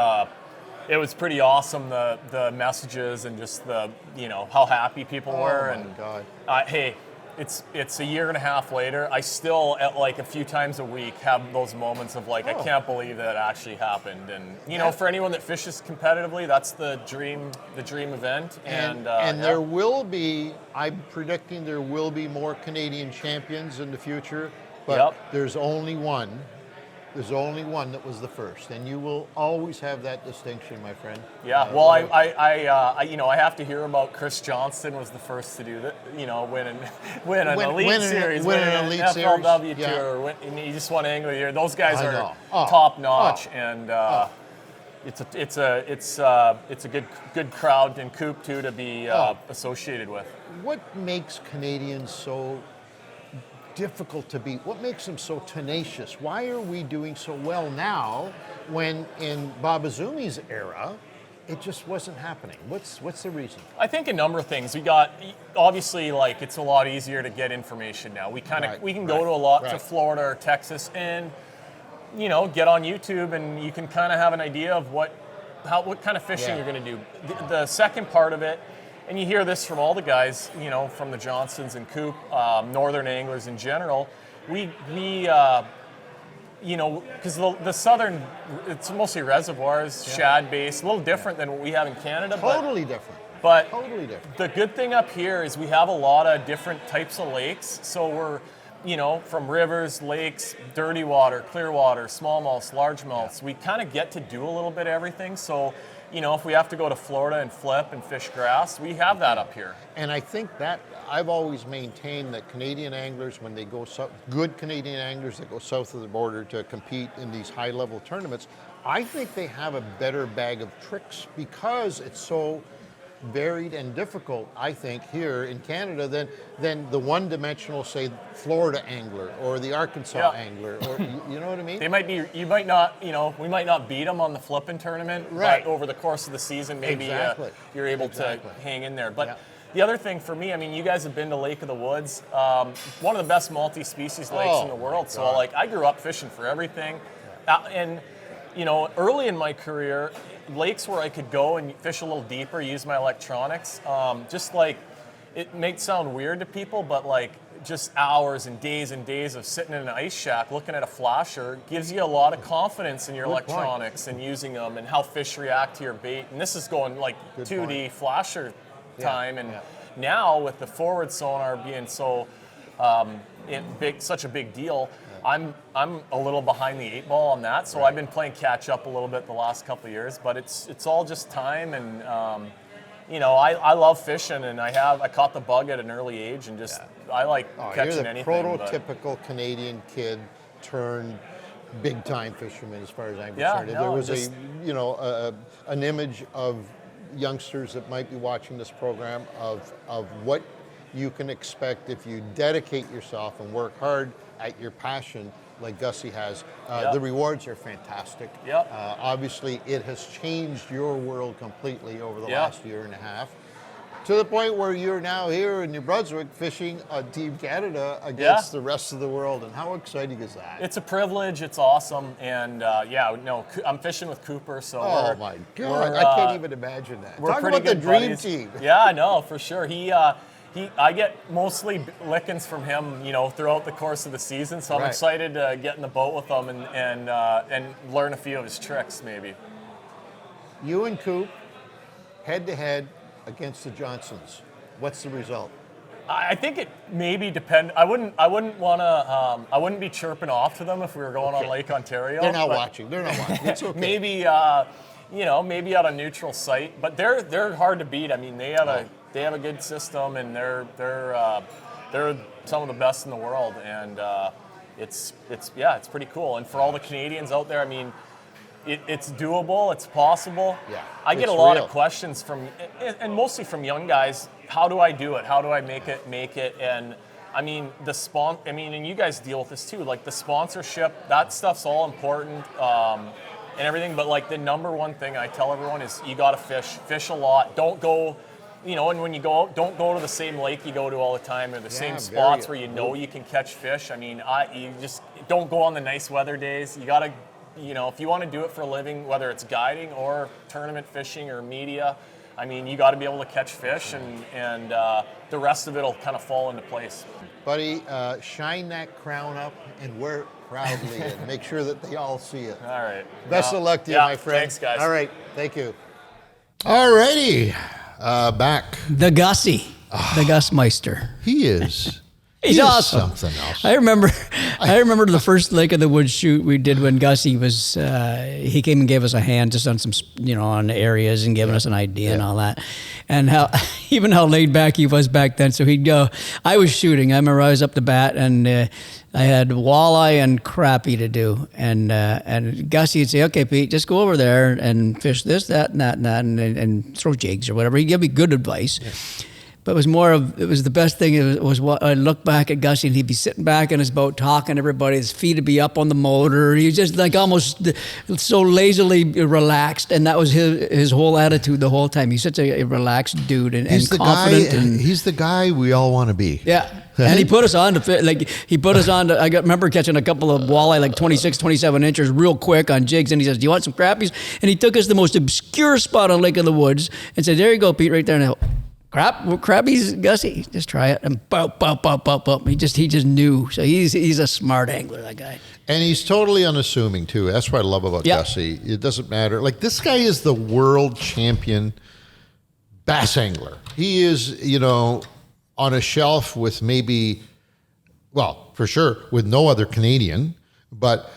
pretty awesome. The messages and just the how happy people were. Oh, my and God. hey, it's a year and a half later. I still, at like a few times a week, have those moments of like, I can't believe that actually happened. And you know, for anyone that fishes competitively, that's the dream event. And yeah. there will be, I'm predicting there will be more Canadian champions in the future, but there's only one. There's only one that was the first, and you will always have that distinction, my friend. Yeah, well, I you know, I have to hear about Chris Johnston was the first to do that. You know, win an elite series, win an elite FLW series. tour, and he just won Angler of the Year. Those guys are know. top notch, and it's a good crowd in Coop too to be associated with. What makes Canadians so difficult to beat? What makes them so tenacious? Why are we doing so well now when in Bob Izumi's era it just wasn't happening? What's the reason? I think a number of things. We got, obviously, like, it's a lot easier to get information now. We can go to Florida or Texas and, you know, get on YouTube, and you can kind of have an idea of what kind of fishing you're going to do. The second part of it, and you hear this from all the guys, you know, from the Johnsons and Coop, northern anglers in general. We you know, because the southern, it's mostly reservoirs, shad based, a little different than what we have in Canada. Totally different. But totally different. The good thing up here is we have a lot of different types of lakes. So we're, you know, from rivers, lakes, dirty water, clear water, smallmouths, largemouths. We kind of get to do a little bit of everything. So, you know, if we have to go to Florida and flip and fish grass, we have that up here. And I think that I've always maintained that Canadian anglers, when they go good Canadian anglers that go south of the border to compete in these high-level tournaments, I think they have a better bag of tricks because it's so varied and difficult, I think, here in Canada than the one-dimensional, say, Florida angler or the Arkansas angler, or you know what I mean? They might be, you might not, you know, we might not beat them on the flipping tournament, but over the course of the season, maybe you're able to hang in there. But the other thing for me, I mean, you guys have been to Lake of the Woods, one of the best multi-species lakes in the world. So, like, I grew up fishing for everything, and you know, early in my career, lakes where I could go and fish a little deeper, use my electronics, just like, it may sound weird to people, but like just hours and days of sitting in an ice shack looking at a flasher gives you a lot of confidence in your electronics and using them and how fish react to your bait. And this is going like 2D flasher time. And now with the forward sonar being so such a big deal, I'm a little behind the 8 ball on that, so I've been playing catch up a little bit the last couple of years. But it's all just time, and you know, I love fishing, and I caught the bug at an early age, and just I like catching anything. You're the prototypical Canadian kid turned big time fisherman, as far as I'm concerned. There was an image of youngsters that might be watching this program of what you can expect if you dedicate yourself and work hard at your passion like Gussy has. The rewards are fantastic. Obviously, it has changed your world completely over the last year and a half, to the point where you're now here in New Brunswick fishing on Team Canada against the rest of the world. And how exciting is that? It's a privilege. It's awesome. And I'm fishing with Cooper. So my God, I can't even imagine that. We're Talk pretty about good the dream buddies. team. Yeah, I know, for sure. I get mostly lickings from him, you know, throughout the course of the season. So I'm excited to get in the boat with him and learn a few of his tricks, maybe. You and Coop, head to head against the Johnsons. What's the result? I think it maybe depend. I wouldn't want to. I wouldn't be chirping off to them if we were going on Lake Ontario. They're not watching. It's okay. Maybe maybe at a neutral site, but they're hard to beat. I mean, they have a good system, and they're some of the best in the world, and it's pretty cool. And for all the Canadians out there, I mean, it's doable, it's possible. I get a lot of questions and mostly from young guys. How do I do it? How do I make it? And I mean, and you guys deal with this too. Like the sponsorship, that stuff's all important. And everything, but like the number one thing I tell everyone is you got to fish a lot. Don't go, you know, and when you go out, don't go to the same lake you go to all the time or the same spots where you know you can catch fish. I mean, you just don't go on the nice weather days. You got to, you know, if you want to do it for a living, whether it's guiding or tournament fishing or media, I mean, you got to be able to catch fish, and the rest of it will kind of fall into place. Buddy, shine that crown up and wear it proudly and make sure that they all see it. All right. Best of luck to you, yeah, my friend. Thanks, guys. All right. Thank you. All righty. Back. The Gussy, the Gussmeister. He is. He's awesome. Something else. I remember the first Lake of the Woods shoot we did when Gussy was, he came and gave us a hand just on some, on areas and giving us an idea and all that. And even how laid back he was back then. So he'd go, I was shooting. I remember I was up the bat and I had walleye and crappie to do. And Gussy would say, okay, Pete, just go over there and fish this, that, and that, and that, and throw jigs or whatever. He'd give me good advice. Yeah. But it was the best thing. It was what I look back at Gussy and he'd be sitting back in his boat talking to everybody. His feet would be up on the motor. He was just like almost so lazily relaxed. And that was his whole attitude the whole time. He's such a relaxed dude and confident. He's the guy we all want to be. Yeah. And he put us on to I remember catching a couple of walleye, like 26, 27 inches real quick on jigs. And he says, do you want some crappies? And he took us to the most obscure spot on Lake of the Woods and said, there you go, Pete, right there. And Crappie's Gussy, just try it, and boop, boop, boop, boop, boop. He just knew. So he's a smart angler, that guy. And he's totally unassuming too. That's what I love about Gussy. It doesn't matter. Like, this guy is the world champion bass angler. He is, on a shelf with maybe, well, for sure, with no other Canadian, but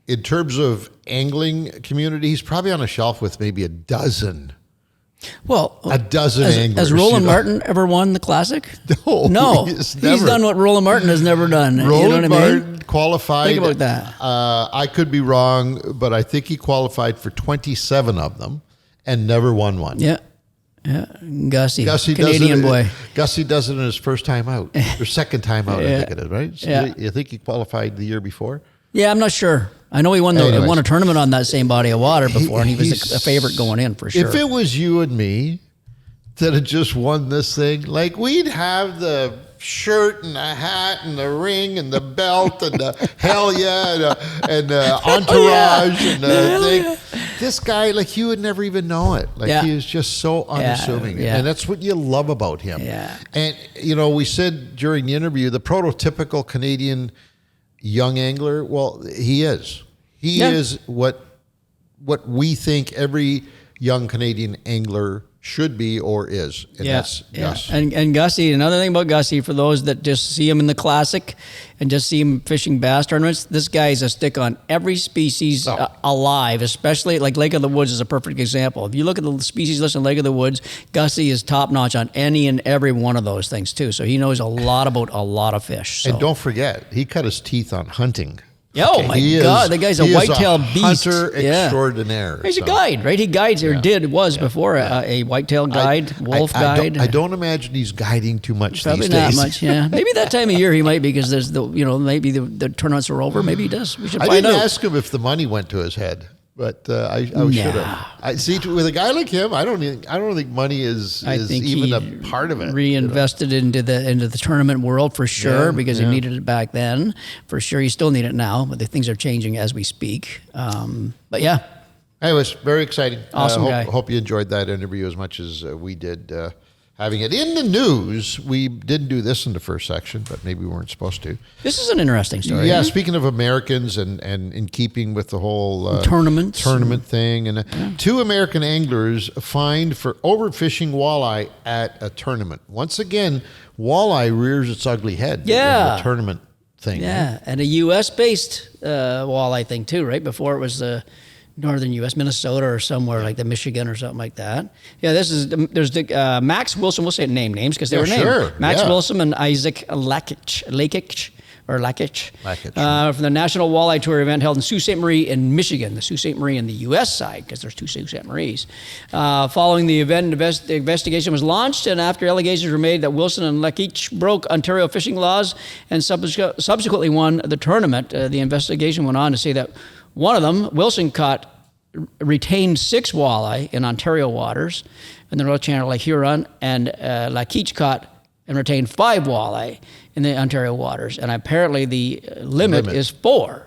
in terms of angling community, he's probably on a shelf with maybe a dozen. Well, a dozen anglers. Has Roland Martin ever won the Classic? No. He's done what Roland Martin has never done. Roland Martin qualified. Think about that. I could be wrong, but I think he qualified for 27 of them and never won one. Yeah. Gussy Canadian boy. Gussy does it in his first time out, or second time out, I think it is, right? So you think he qualified the year before? Yeah, I'm not sure. I know he won a tournament on that same body of water before, and he was a favorite going in for sure. If it was you and me that had just won this thing, like, we'd have the shirt and the hat and the ring and the belt and the hell yeah and the entourage and the thing. This guy, like, you would never even know it. Like, he is just so unassuming. And that's what you love about him. Yeah. And, we said during the interview, the prototypical Canadian young angler, well, he is. He is what we think every young Canadian angler should be or is. And that's Gus. And Gussy, another thing about Gussy, for those that just see him in the Classic and just see him fishing bass tournaments, this guy is a stick on every species alive, especially like Lake of the Woods is a perfect example. If you look at the species list in Lake of the Woods, Gussy is top notch on any and every one of those things too. So he knows a lot about a lot of fish. So. And don't forget, he cut his teeth on hunting. Oh my God, the guy's a whitetail beast. Hunter extraordinaire. He's a guide, right? He guides, or was before, a whitetail guide, wolf guide. I don't imagine he's guiding too much Probably these days. Not much, yeah. Maybe that time of year he might, because there's maybe the tournaments are over. Maybe he does. We should find out. I didn't ask him if the money went to his head, but I should have. I see, with a guy like him, I don't think money is even a part of it. Reinvested into the tournament world for sure, because he needed it back then. For sure, you still need it now, but the things are changing as we speak. But yeah. Anyways, very exciting. Awesome guy. Hope you enjoyed that interview as much as we did. Having it in the news, we didn't do this in the first section, but maybe we weren't supposed to. This is an interesting story. Yeah, speaking of Americans and in keeping with the whole tournament thing, and 2 American anglers fined for overfishing walleye at a tournament. Once again, walleye rears its ugly head in the tournament thing. Yeah, right? And a U.S.-based walleye thing too, right? Before it was northern U.S., Minnesota or somewhere like the Michigan or something like that. Yeah, there's the Max Wilson. We'll say names because they were named. Sure. Max Wilson and Isaac Lasik from the National Walleye Tour event held in Sault Ste. Marie in Michigan. The Sault Ste. Marie in the U.S. side, because there's 2 Sault Ste. Maries. Following the event, the investigation was launched, and after allegations were made that Wilson and Lasik broke Ontario fishing laws and subsequently won the tournament, the investigation went on to say that one of them, Wilson, retained 6 walleye in Ontario waters in the Royal Channel Lake Huron, and Lasik caught and retained 5 walleye in the Ontario waters. And apparently the limit is 4.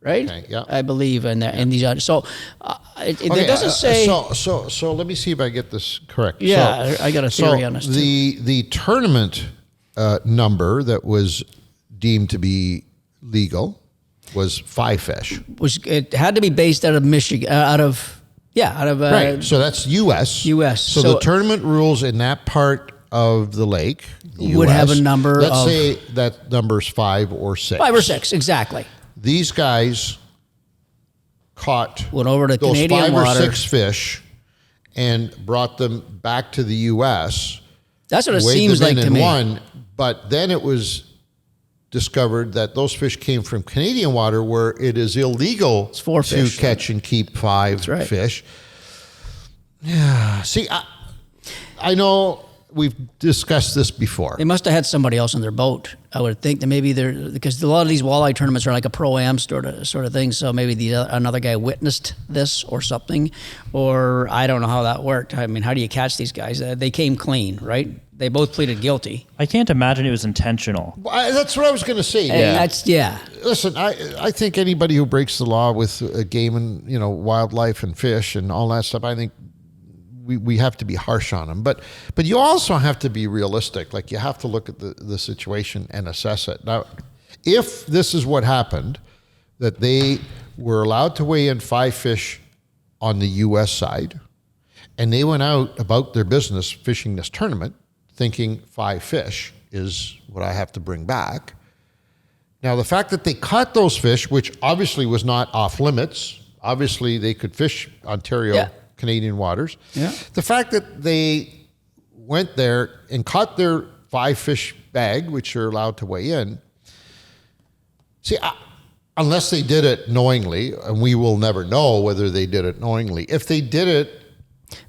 right? Okay, yeah. I believe in that. In these, so it doesn't say. So let me see if I get this correct. Yeah, I got a theory so on this too. the tournament number that was deemed to be legal was 5 fish. It had to be based out of Michigan, Right. So that's U.S. U.S. So So the tournament rules in that part of the lake would US, have a number Let's of- say that number's 5 or 6. 5 or 6, exactly. These guys caught Went over to those Canadian 5 water. or 6 fish and brought them back to the U.S. That's what it weighed seems them like in to and me. won, but then it was discovered that those fish came from Canadian water where it is illegal 4 to fish. catch and keep 5 right. fish. Yeah. See, I know we've discussed this before. They must have had somebody else on their boat. I would think that maybe because a lot of these walleye tournaments are like a pro-am sort of thing. So maybe another guy witnessed this or something, or I don't know how that worked. I mean, how do you catch these guys? They came clean, right? They both pleaded guilty. I can't imagine it was intentional. That's what I was going to say. And that's Listen, I think anybody who breaks the law with game and wildlife and fish and all that stuff, I think we have to be harsh on them. But you also have to be realistic. Like, you have to look at the situation and assess it. Now, if this is what happened, that they were allowed to weigh in 5 fish on the U.S. side, and they went out about their business fishing this tournament, thinking 5 fish is what I have to bring back. Now, the fact that they caught those fish, which obviously was not off limits, obviously they could fish Ontario, Canadian waters. Yeah. The fact that they went there and caught their 5 fish bag, which are allowed to weigh in. See, unless they did it knowingly, and we will never know whether they did it knowingly. If they did it,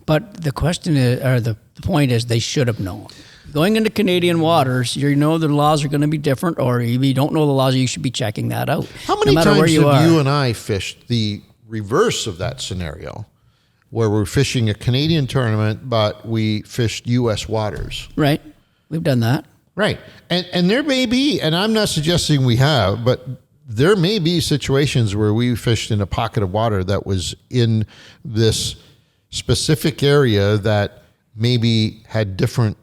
But the question is, or the point is, they should have known. Going into Canadian waters, the laws are going to be different, or if you don't know the laws, you should be checking that out. how many no matter times where you have are. you and I fished the reverse of that scenario, where we're fishing a Canadian tournament, but we fished U.S. waters? Right. We've done that. Right. And there may be, and I'm not suggesting we have, but there may be situations where we fished in a pocket of water that was in this specific area that maybe had different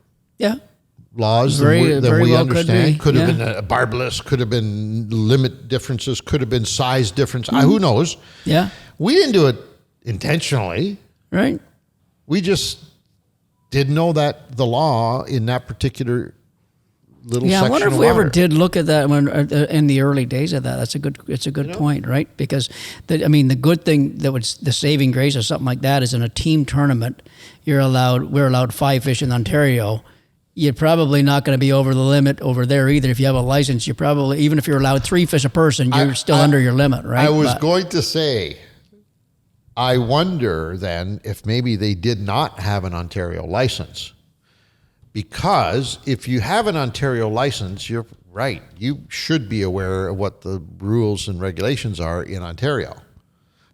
laws than we well understand. Could have be. been a barbless, could have been limit differences, could have been size difference. Who knows? Yeah. We didn't do it intentionally. Right. We just didn't know that the law in that particular little Yeah, section I wonder if of we ever water. did look at that when in the early days of that. It's a good point, right? Because the good thing that was the saving grace or something like that is in a team tournament, we're allowed 5 fish in Ontario. You're probably not going to be over the limit over there either. If you have a license, you're probably, even if you're allowed 3 fish a person, you're still under your limit, right? I was going to say, I wonder then if maybe they did not have an Ontario license. Because if you have an Ontario license, you're right. You should be aware of what the rules and regulations are in Ontario.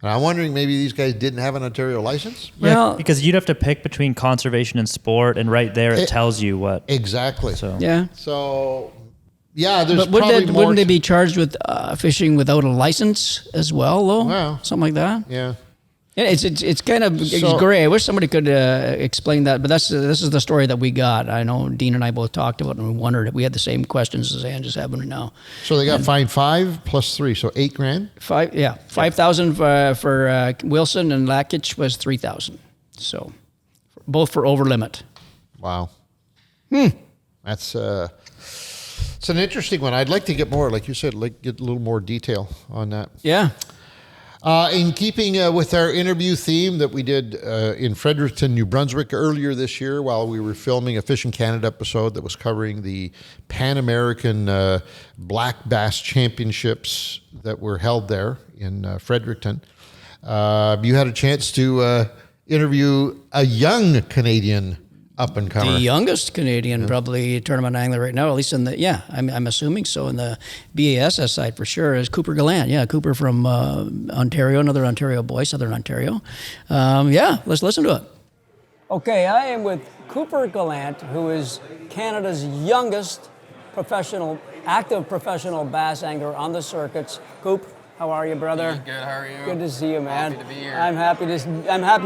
And I'm wondering, maybe these guys didn't have an Ontario license? Well, because you'd have to pick between conservation and sport, and right there it tells you what. Exactly. So yeah. So, yeah, there's But probably more. wouldn't they be charged with fishing without a license as well, though? Well, something like that. Yeah. Yeah, it's kind of So- gray. I wish somebody could explain that, but this is the story that we got. I know Dean and I both talked about it, and we wondered if we had the same questions as Ann just having right now. So they got fined 5 plus 3, so $8,000. 5,000 for Wilson, and Lakich was 3,000. So both for over limit. Wow. That's it's an interesting one. I'd like to get more, like you said, get a little more detail on that. Yeah. In keeping with our interview theme that we did in Fredericton, New Brunswick earlier this year, while we were filming a Fishing Canada episode that was covering the Pan American Black Bass Championships that were held there in Fredericton, you had a chance to interview a young Canadian up-and-comer. The youngest Canadian probably tournament angler right now, at least in the, I'm assuming so, in the BASS side for sure, is Cooper Gallant. Yeah, Cooper from Ontario, another Ontario boy, Southern Ontario. Let's listen to it. Okay, I am with Cooper Gallant, who is Canada's youngest active professional bass angler on the circuits. Coop, How are you, brother? Good. How are you? Good to see you, man. Happy to be here. I'm happy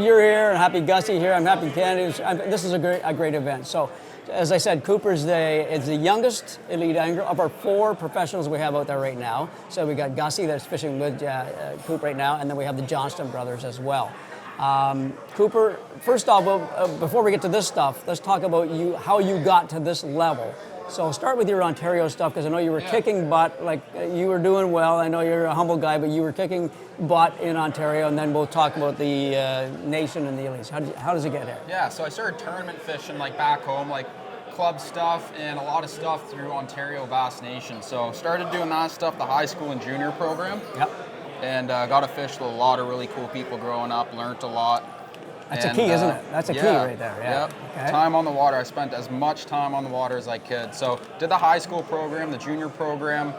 you're here. I'm happy Gussy here. I'm happy Canada. This is a great event. So, as I said, Cooper's is the youngest elite angler of our 4 professionals we have out there right now. So we got Gussy that's fishing with Coop right now, and then we have the Johnston brothers as well. Cooper, first off, before we get to this stuff, let's talk about how you got to this level. So start with your Ontario stuff, because I know you were kicking butt, like you were doing well. I know you're a humble guy, but you were kicking butt in Ontario, and then we'll talk about the nation and the elites. How does it get here? Yeah, so I started tournament fishing like back home, like club stuff and a lot of stuff through Ontario Bass Nation. So started doing that stuff, the high school and junior program. Yep. And got to fish with a lot of really cool people growing up, learned a lot. That's a key, isn't it? That's a key right there. Yeah. Yep. Okay. Time on the water. I spent as much time on the water as I could. So did the high school program, the junior program.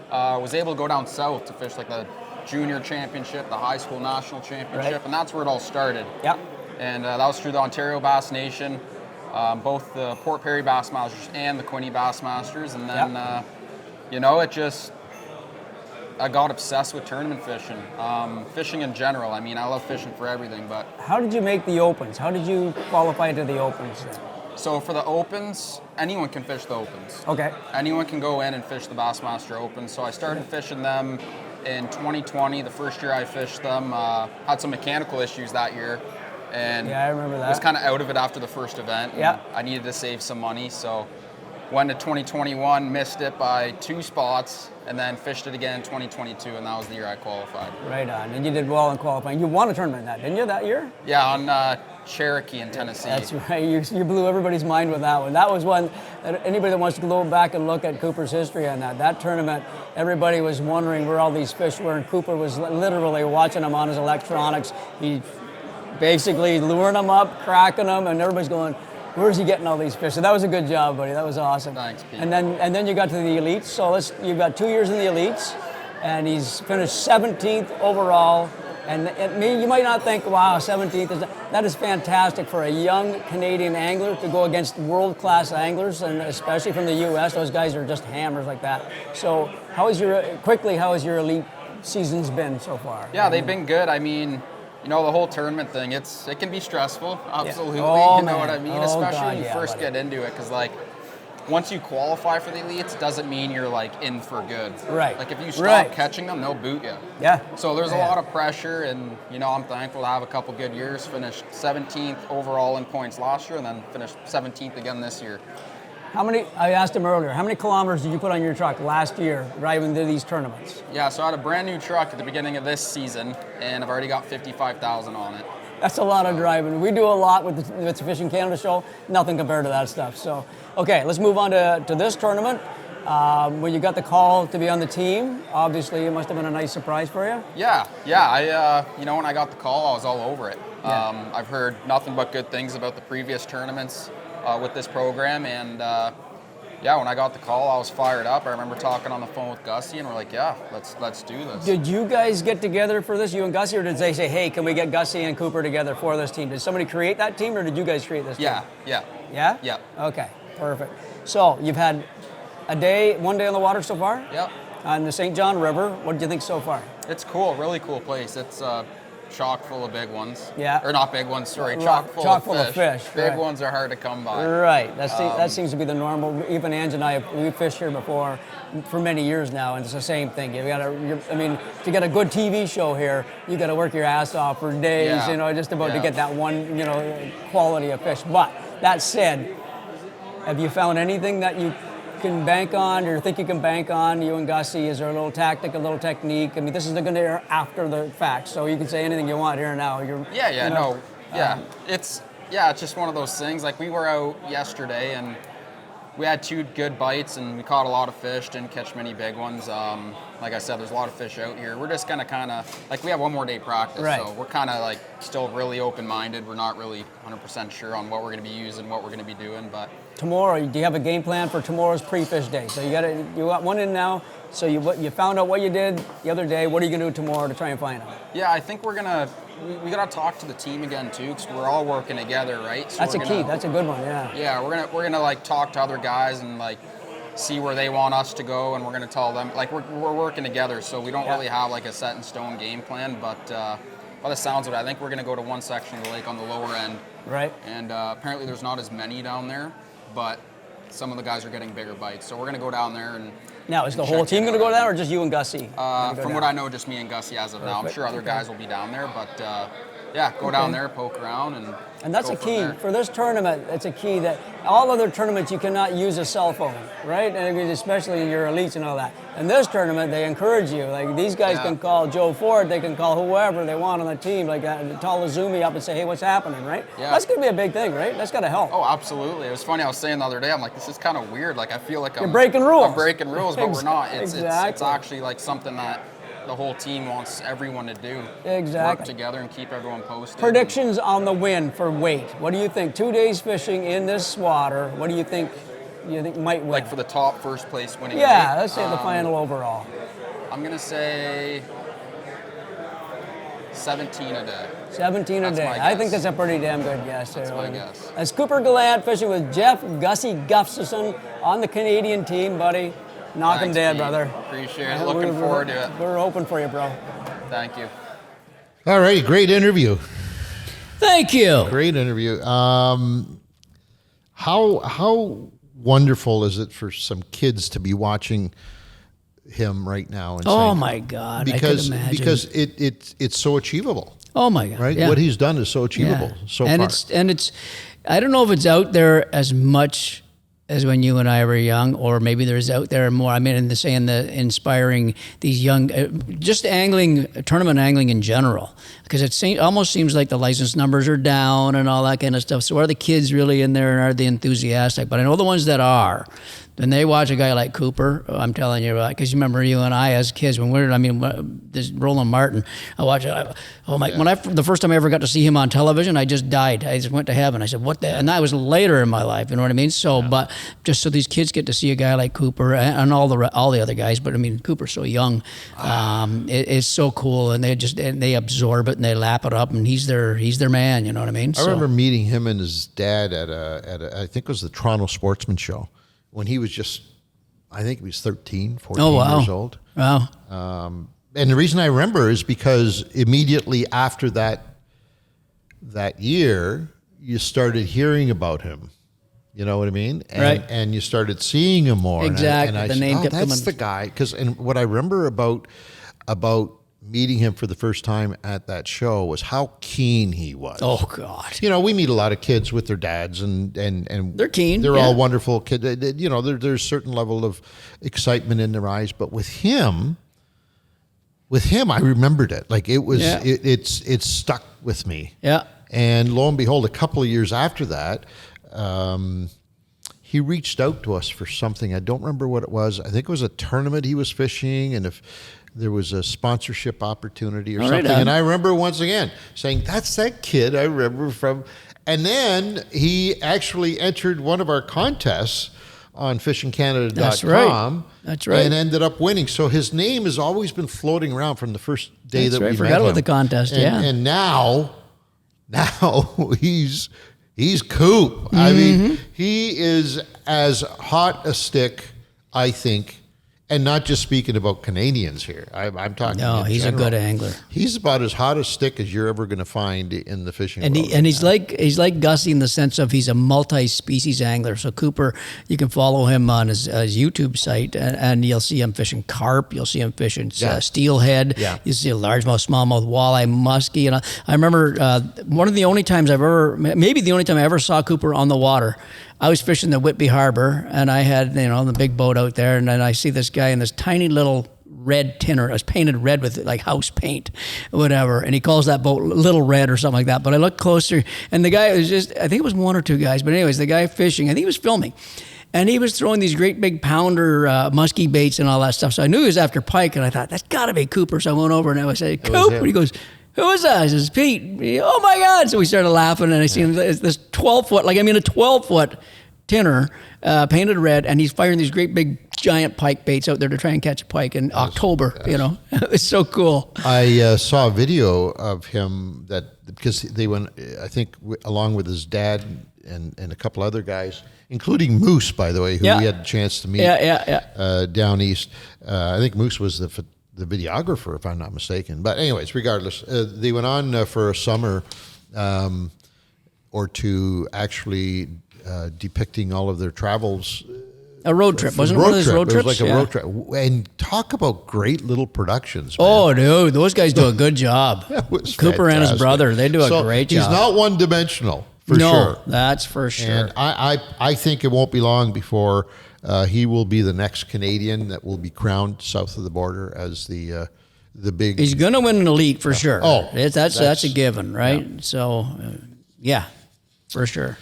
Was able to go down south to fish like the junior championship, the high school national championship, and that's where it all started. Yep. And that was through the Ontario Bass Nation, both the Port Perry Bassmasters and the Quinte Bassmasters. And then, I got obsessed with tournament fishing, fishing in general. I mean, I love fishing for everything, but... How did you make the Opens? How did you qualify to the Opens then? So for the Opens, anyone can fish the Opens. Okay. Anyone can go in and fish the Bassmaster Open. So I started fishing them in 2020, the first year I fished them. Had some mechanical issues that year. And yeah, I remember that. Was kind of out of it after the first event. Yeah. I needed to save some money, so went to 2021, missed it by 2 spots, and then fished it again in 2022, and that was the year I qualified. Right on. And you did well in qualifying. You won a tournament that, didn't you, that year? Yeah, on Cherokee in Tennessee. That's right. You blew everybody's mind with that one. That was one that anybody that wants to go back and look at Cooper's history on that tournament, everybody was wondering where all these fish were, and Cooper was literally watching them on his electronics. He basically luring them up, cracking them, and everybody's going, where's he getting all these fish? So that was a good job, buddy. That was awesome. Thanks, Pete. And then you got to the elites. So you've got 2 years in the elites, and he's finished 17th overall. And you might not think, wow, 17th that is fantastic for a young Canadian angler to go against world-class anglers, and especially from the U.S. Those guys are just hammers like that. So how has your elite seasons been so far? Yeah, they've been good. I mean, the whole tournament thing, it can be stressful, absolutely. Yeah. Oh, you know man. what I mean? Oh, especially God, when you first buddy. get into it, because once you qualify for the elites, doesn't mean you're in for good. Right. Like if you stop catching them, they'll boot you. Yeah. So there's a lot of pressure, and I'm thankful to have a couple good years. Finished 17th overall in points last year, and then finished 17th again this year. I asked him earlier, how many kilometers did you put on your truck last year driving to these tournaments? Yeah, so I had a brand new truck at the beginning of this season, and I've already got 55,000 on it. That's a lot of driving. We do a lot with the Fishing Canada show, nothing compared to that stuff. So, okay, let's move on to this tournament. When you got the call to be on the team, obviously it must have been a nice surprise for you. Yeah. When I got the call, I was all over it. Yeah. I've heard nothing but good things about the previous tournaments with this program, and when I got the call, I was fired up. I remember talking on the phone with Gussy, and we're like, yeah, let's do this. Did you guys get together for this, you and Gussy, or did they say, hey, can we get Gussy and Cooper together for this team? Did somebody create that team, or did you guys create this team? Yeah. Yeah? Yeah. Okay, perfect. So you've had one day on the water so far? Yep. On the St. John River. What did you think so far? It's cool, really cool place. It's chock full of big ones. Yeah. Or not big ones, sorry, chock full of fish. Big ones are hard to come by. Right, that seems to be the normal. Even Ange and I, we fished here before for many years now, and it's the same thing. To get a good TV show here, you got to work your ass off for days, just about to get that one, quality of fish. But that said, have you found anything that you can bank on, or think you can bank on, you and Gussy? Is there a little tactic, a little technique? I mean, this is going to air after the fact, so you can say anything you want here and now. It's just one of those things. Like, we were out yesterday, and we had 2 good bites, and we caught a lot of fish, didn't catch many big ones. Like I said, there's a lot of fish out here. We're just going to we have one more day practice, so we're kind of still really open-minded. We're not really 100% sure on what we're going to be using, what we're going to be doing, but... Tomorrow, do you have a game plan for tomorrow's pre-fish day? So you got one in now, so you found out what you did the other day. What are you going to do tomorrow to try and find them? Yeah, I think we got to talk to the team again too, because we're all working together, right? So that's a key. That's a good one. Yeah. Yeah, we're gonna talk to other guys and see where they want us to go, and we're going to tell them. Like we're working together, so we don't really have like a set in stone game plan. But by the sounds of it, I think we're going to go to one section of the lake on the lower end. Right. And apparently there's not as many down there, but some of the guys are getting bigger bites. So we're going to go down there and. Now, is the whole team going to go down, or just you and Gussy? From what I know, just me and Gussy as of now. I'm sure other guys will be down there, but yeah, go down there, poke around, and that's go a key from there. for this tournament. It's a key that all other tournaments you cannot use a cell phone, right? And I mean, especially your elites and all that. In this tournament, they encourage you. Like these guys can call Joe Ford, they can call whoever they want on the team, like call Izumi up and say, hey, what's happening, right? Yeah. That's going to be a big thing, right? That's got to help. Oh, absolutely. It was funny. I was saying the other day, I'm like, this is kind of weird. Like I feel like I'm breaking rules. I'm breaking rules, but we're not. It's Exactly. actually like something that the whole team wants everyone to do. Exactly. Work together and keep everyone posted. Predictions on the win for weight. What do you think? 2 days fishing in this water. What do you think might win? Like for the top first place winning yeah, weight? let's say the final overall. I'm going to say 17 a day. 17 a day. I think that's a pretty damn good guess. That's my guess. That's Cooper Gallant fishing with Jeff Gussy Gustafson on the Canadian team, buddy. Knock him dead, brother. Appreciate it. Looking forward to it. We're hoping for you, bro. Thank you. All right, great interview. Thank you. Great interview. How wonderful is it for some kids to be watching him right now? And Oh saying, my God! Because I could imagine. because it's so achievable. Oh my God! Right, Yeah. what he's done is so achievable so and far. It's I don't know if it's out there as much as when you and I were young, or maybe there's out there more. I mean, in the inspiring these young, just angling, tournament angling in general, because it almost seems like the license numbers are down and all that kind of stuff. So are the kids really in there, and are they enthusiastic? But I know the ones that are. Then they watch a guy like Cooper. I'm telling you, because you remember you and I as kids when this Roland Martin. I watched. The first time I ever got to see him on television, I just died. I just went to heaven. I said, "What the?" And that was later in my life. You know what I mean? So, but just so these kids get to see a guy like Cooper and all the other guys. But I mean, Cooper's so young. It's so cool, and they absorb it and they lap it up, and he's their man. You know what I mean? I remember meeting him and his dad at a I think it was the Toronto Sportsman Show. When he was just, I think he was 13, 14 years old. Wow. And the reason I remember is because immediately after that year, you started hearing about him. You know what I mean? And you started seeing him more. Exactly. And I The said, name kept that's coming. the guy. And what I remember about meeting him for the first time at that show was how keen he was. Oh God! You know, we meet a lot of kids with their dads, and they're keen. They're all wonderful kids. You know, there's a certain level of excitement in their eyes, but with him, I remembered it. Like it was, it stuck with me. Yeah. And lo and behold, a couple of years after that, he reached out to us for something. I don't remember what it was. I think it was a tournament he was fishing, and if there was a sponsorship opportunity or something. And I remember once again saying, that's that kid I remember from. And then he actually entered one of our contests on fishingcanada.com. That's right. And ended up winning. So his name has always been floating around from the first day that we met him. Forgot about the contest, And now he's Coop. I mean, he is as hot a stick, I think. And not just speaking about Canadians here. I'm talking. No, he's general. a good angler. He's about as hot a stick as you're ever going to find in the fishing And world. he's like Gussy in the sense of he's a multi-species angler. So Cooper, you can follow him on his YouTube site, and you'll see him fishing carp. You'll see him fishing steelhead. Yeah. You see a largemouth, smallmouth, walleye, muskie. And I remember maybe the only time I ever saw Cooper on the water. I was fishing the Whitby Harbor, and I had, the big boat out there, and then I see this guy in this tiny little red tinner. It was painted red with like house paint, whatever, and he calls that boat Little Red or something like that. But I looked closer, and the guy was I think it was one or two guys, but anyways, the guy fishing, I think he was filming, and he was throwing these great big pounder muskie baits and all that stuff. So I knew he was after pike, and I thought, that's got to be Cooper. So I went over, and I said, Coop, and he goes, who is that? I says, Pete. Oh my God. So we started laughing, and I see him, this 12-foot, a 12-foot tinner, painted red, and he's firing these great big giant pike baits out there to try and catch a pike in October. You know, it's so cool. I saw a video of him because they went, I think, along with his dad and a couple other guys, including Moose, by the way, who we had a chance to meet down east. I think Moose was the videographer, if I'm not mistaken. But anyways, regardless, they went on for a summer or two, actually depicting all of their travels. A road trip, wasn't it? One of those road trips? It was like a road trip. And talk about great little productions, man. Oh, dude, those guys do a good job. Cooper and his brother, they do a great job. He's not one-dimensional, for sure. No, that's for sure. And I think it won't be long before he will be the next Canadian that will be crowned south of the border as the big... He's going to win an elite for sure. Oh, that's a given, right? Yeah. So, yeah, for sure.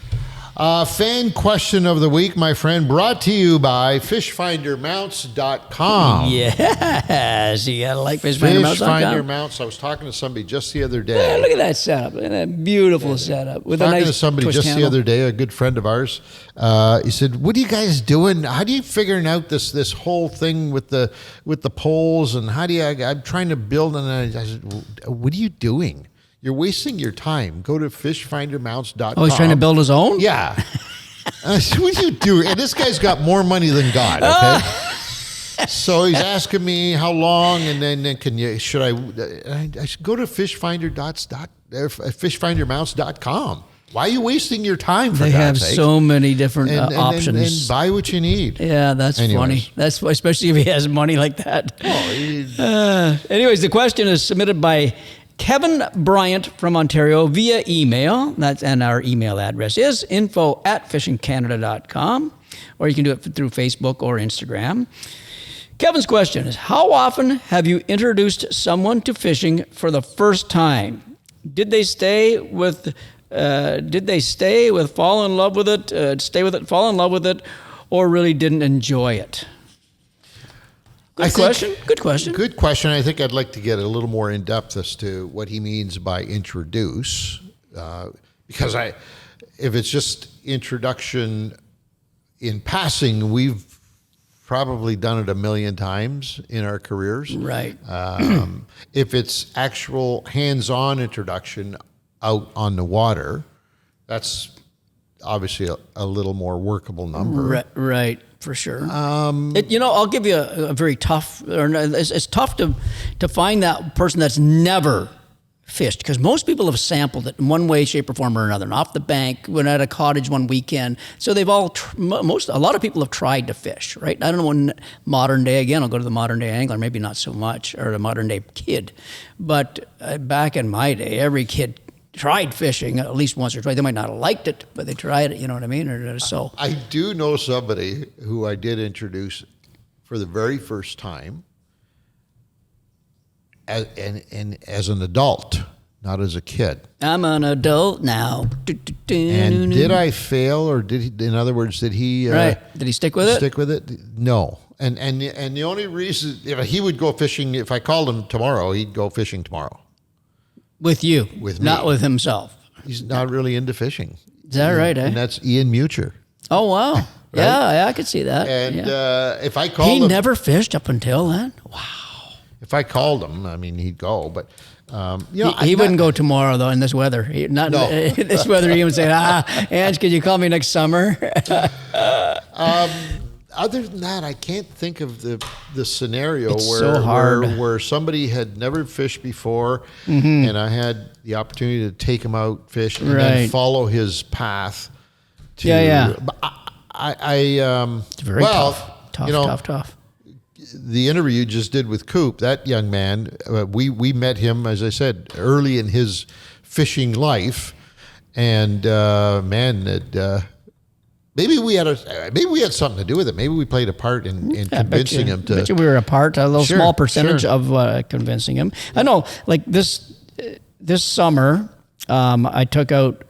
Fan question of the week, my friend, brought to you by fishfindermounts.com. Yes, you gotta like fishfindermounts.com. Fishfinder Mounts. I was talking to somebody just the other day. Yeah, look at that setup. Look at that beautiful setup. With Talking a nice to somebody just the other day, a good friend of ours. He said, "What are you guys doing? How do you figuring out this whole thing with the poles? And how do you? I'm trying to build." And I said, "What are you doing? You're wasting your time. Go to fishfindermounts.com. Oh, he's trying to build his own? Yeah. I said, what do you do? And this guy's got more money than God, okay? So he's asking me how long, and then should I should go to fishfindermounts.com. Why are you wasting your time, for They God's have sake? so many different options. And buy what you need. Yeah, that's funny. That's especially if he has money like that. Anyways, the question is submitted by Kevin Bryant from Ontario via email. And our email address is info@fishingcanada.com, or you can do it through Facebook or Instagram. Kevin's question is, how often have you introduced someone to fishing for the first time? Did they stay with, fall in love with it, fall in love with it, or really didn't enjoy it? Good question. I think I'd like to get a little more in depth as to what he means by introduce, because if it's just introduction in passing, we've probably done it a million times in our careers. Right. If it's actual hands-on introduction out on the water, that's obviously a little more workable number. Right. For sure. I'll give you a very tough, it's tough to find that person that's never fished, because most people have sampled it in one way, shape, or form or another. And off the bank, went at a cottage one weekend. So they've a lot of people have tried to fish, right? I don't know when modern day, again, I'll go to the modern day angler, maybe not so much, or the modern day kid. But back in my day, every kid tried fishing at least once or twice. They might not have liked it, but they tried it, you know what I mean? I do know somebody who I did introduce for the very first time as an adult, not as a kid. I'm an adult now. And did I fail, or did he, in other words, did he... Right. Did he stick with it? Stick with it? No. And the only reason, if he would go fishing, if I called him tomorrow, he'd go fishing tomorrow. With you, with me, not with himself. He's not really into fishing. Is that right? And that's Ian Mucher. Oh wow! Right? Yeah, I could see that. And if I called him, he never fished up until then. Wow! If I called him, I mean, he'd go, but he wouldn't go tomorrow though in this weather. In this weather, he would say, Ange, could you call me next summer? Other than that, I can't think of the scenario where somebody had never fished before, and I had the opportunity to take him out, fish, and then follow his path. But it's very tough. Tough. The interview you just did with Coop, that young man, we met him, as I said, early in his fishing life, and maybe we had something to do with it. Maybe we played a part in convincing him to. I bet you we were a part, a little small percentage of convincing him. I know, like this summer, I took out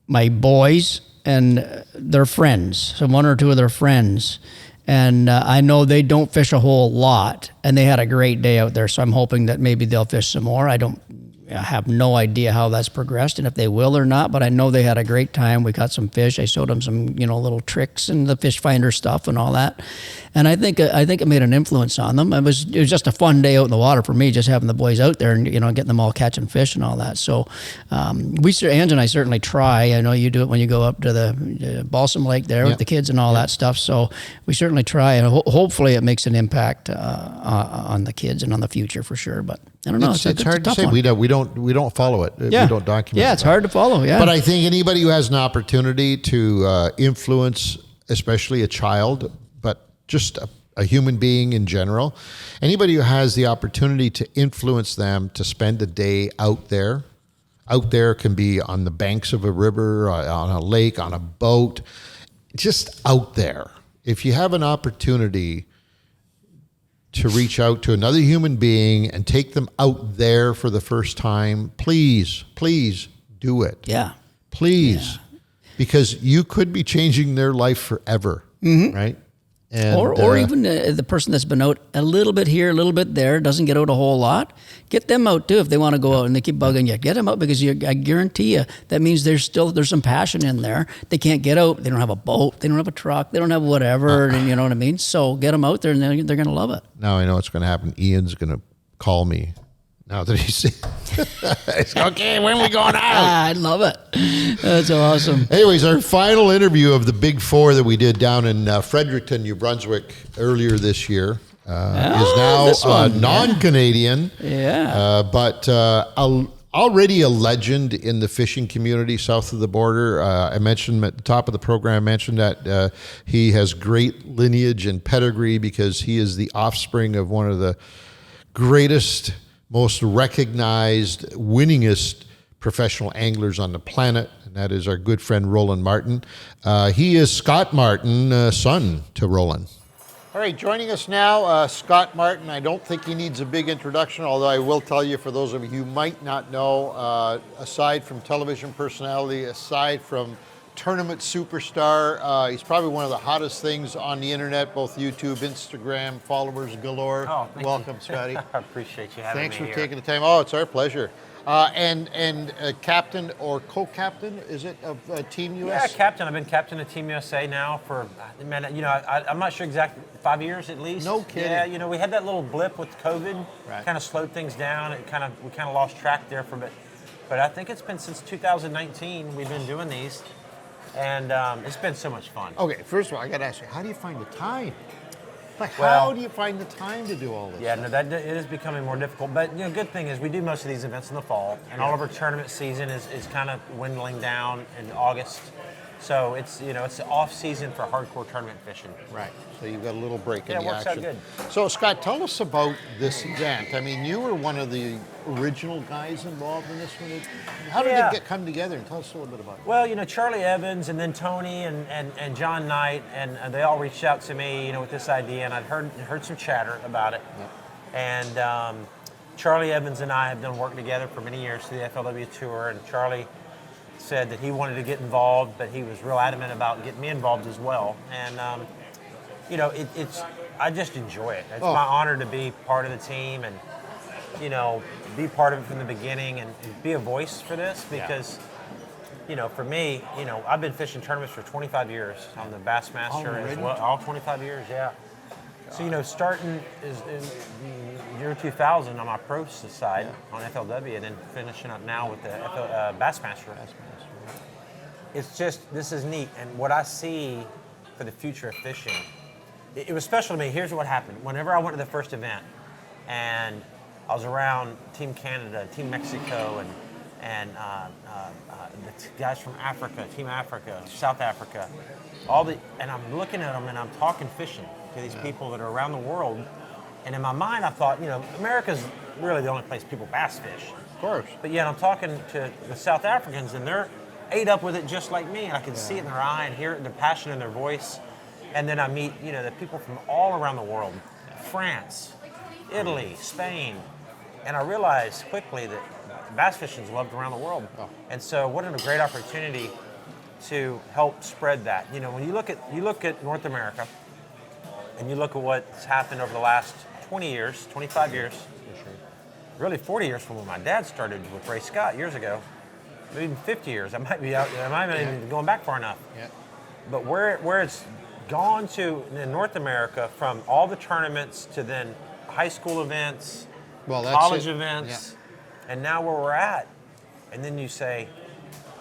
my boys and their friends, so one or two of their friends, and I know they don't fish a whole lot, and they had a great day out there. So I'm hoping that maybe they'll fish some more. I have no idea how that's progressed and if they will or not, but I know they had a great time. We caught some fish. I showed them some, little tricks and the fish finder stuff and all that. And I think it made an influence on them. It was just a fun day out in the water for me, just having the boys out there and getting them all catching fish and all that. So Ange and I certainly try. I know you do it when you go up to the Balsam Lake there with the kids and all that stuff. So we certainly try, and hopefully it makes an impact on the kids and on the future for sure. But I don't know. It's hard to say. We don't follow it. We don't document. Yeah, it's hard to follow. Yeah, but I think anybody who has an opportunity to influence, especially a child, but just a human being in general, anybody who has the opportunity to influence them to spend a day out there can be on the banks of a river, on a lake, on a boat, just out there. If you have an opportunity to reach out to another human being and take them out there for the first time, please do it. Yeah. Please. Yeah. Because you could be changing their life forever, right? And, or even the person that's been out a little bit here, a little bit there, doesn't get out a whole lot. Get them out too if they want to go out and they keep bugging you. Get them out because I guarantee you that means there's some passion in there. They can't get out. They don't have a boat. They don't have a truck. They don't have whatever. And you know what I mean? So get them out there and they're going to love it. Now I know what's going to happen. Ian's going to call me. Now that he's okay, when are we going out? I love it. That's awesome. Anyways, our final interview of the Big Four that we did down in Fredericton, New Brunswick, earlier this year is now non-Canadian. But already a legend in the fishing community south of the border. I mentioned at the top of the program, I mentioned that he has great lineage and pedigree because he is the offspring of one of the greatest, most recognized, winningest professional anglers on the planet, and that is our good friend Roland Martin. He is Scott Martin, son to Roland. All right, joining us now, Scott Martin. I don't think he needs a big introduction, although I will tell you, for those of you who might not know, aside from television personality, aside from tournament superstar, he's probably one of the hottest things on the internet, both YouTube, Instagram, followers galore. Oh, welcome, Scotty. I appreciate you having Thanks me for here. taking the time. Oh, it's our pleasure. And captain or co-captain, is it, of Team US? Yeah, captain. I've been captain of Team USA now for, man, I'm not sure exactly, 5 years at least. No kidding. Yeah, we had that little blip with COVID, right. Kind of slowed things down. We kind of lost track there for a bit. But I think it's been since 2019 we've been doing these. And it's been so much fun. Okay, first of all, I got to ask you, how do you find the time? Like, well, how do you find the time to do all this? Yeah, no, it is becoming more difficult. But good thing is we do most of these events in the fall, and all of our tournament season is kind of dwindling down in August. So it's it's the off season for hardcore tournament fishing. Right. So you've got a little break in the works action. out good. So Scott, tell us about this event. I mean, you were one of the original guys involved in this one. How did it come together? And tell us a little bit about it. Well, Charlie Evans and then Tony and John Knight and they all reached out to me, with this idea, and I'd heard some chatter about it. Yep. And Charlie Evans and I have done work together for many years through the FLW Tour, and Charlie said that he wanted to get involved, but he was real adamant about getting me involved as well. And I just enjoy it. It's my honor to be part of the team and be part of it from the beginning and be a voice for this because for me, I've been fishing tournaments for 25 years. I'm the Bassmaster as well. All 25 years, yeah. So starting is in the year 2000 on my pro side on FLW, and then finishing up now with the Bassmaster. It's just, this is neat, and what I see for the future of fishing, it was special to me. Here's what happened. Whenever I went to the first event, and I was around Team Canada, Team Mexico, and the guys from Africa, Team Africa, South Africa, and I'm looking at them and I'm talking fishing to these people that are around the world. And in my mind, I thought, America's really the only place people bass fish. Of course. But yet I'm talking to the South Africans and they're ate up with it just like me. And I can see it in their eye and hear it in their passion in their voice. And then I meet, the people from all around the world, France, Italy, Spain. And I realized quickly that bass fishing is loved around the world. Oh. And so what a great opportunity to help spread that. When you look at North America and you look at what's happened over the last 20 years, 25 years, really 40 years from when my dad started with Ray Scott years ago, maybe even 50 years. I might not even going back far enough. Yeah. But where it's gone to in North America from all the tournaments to then high school events, college events, and now where we're at. And then you say,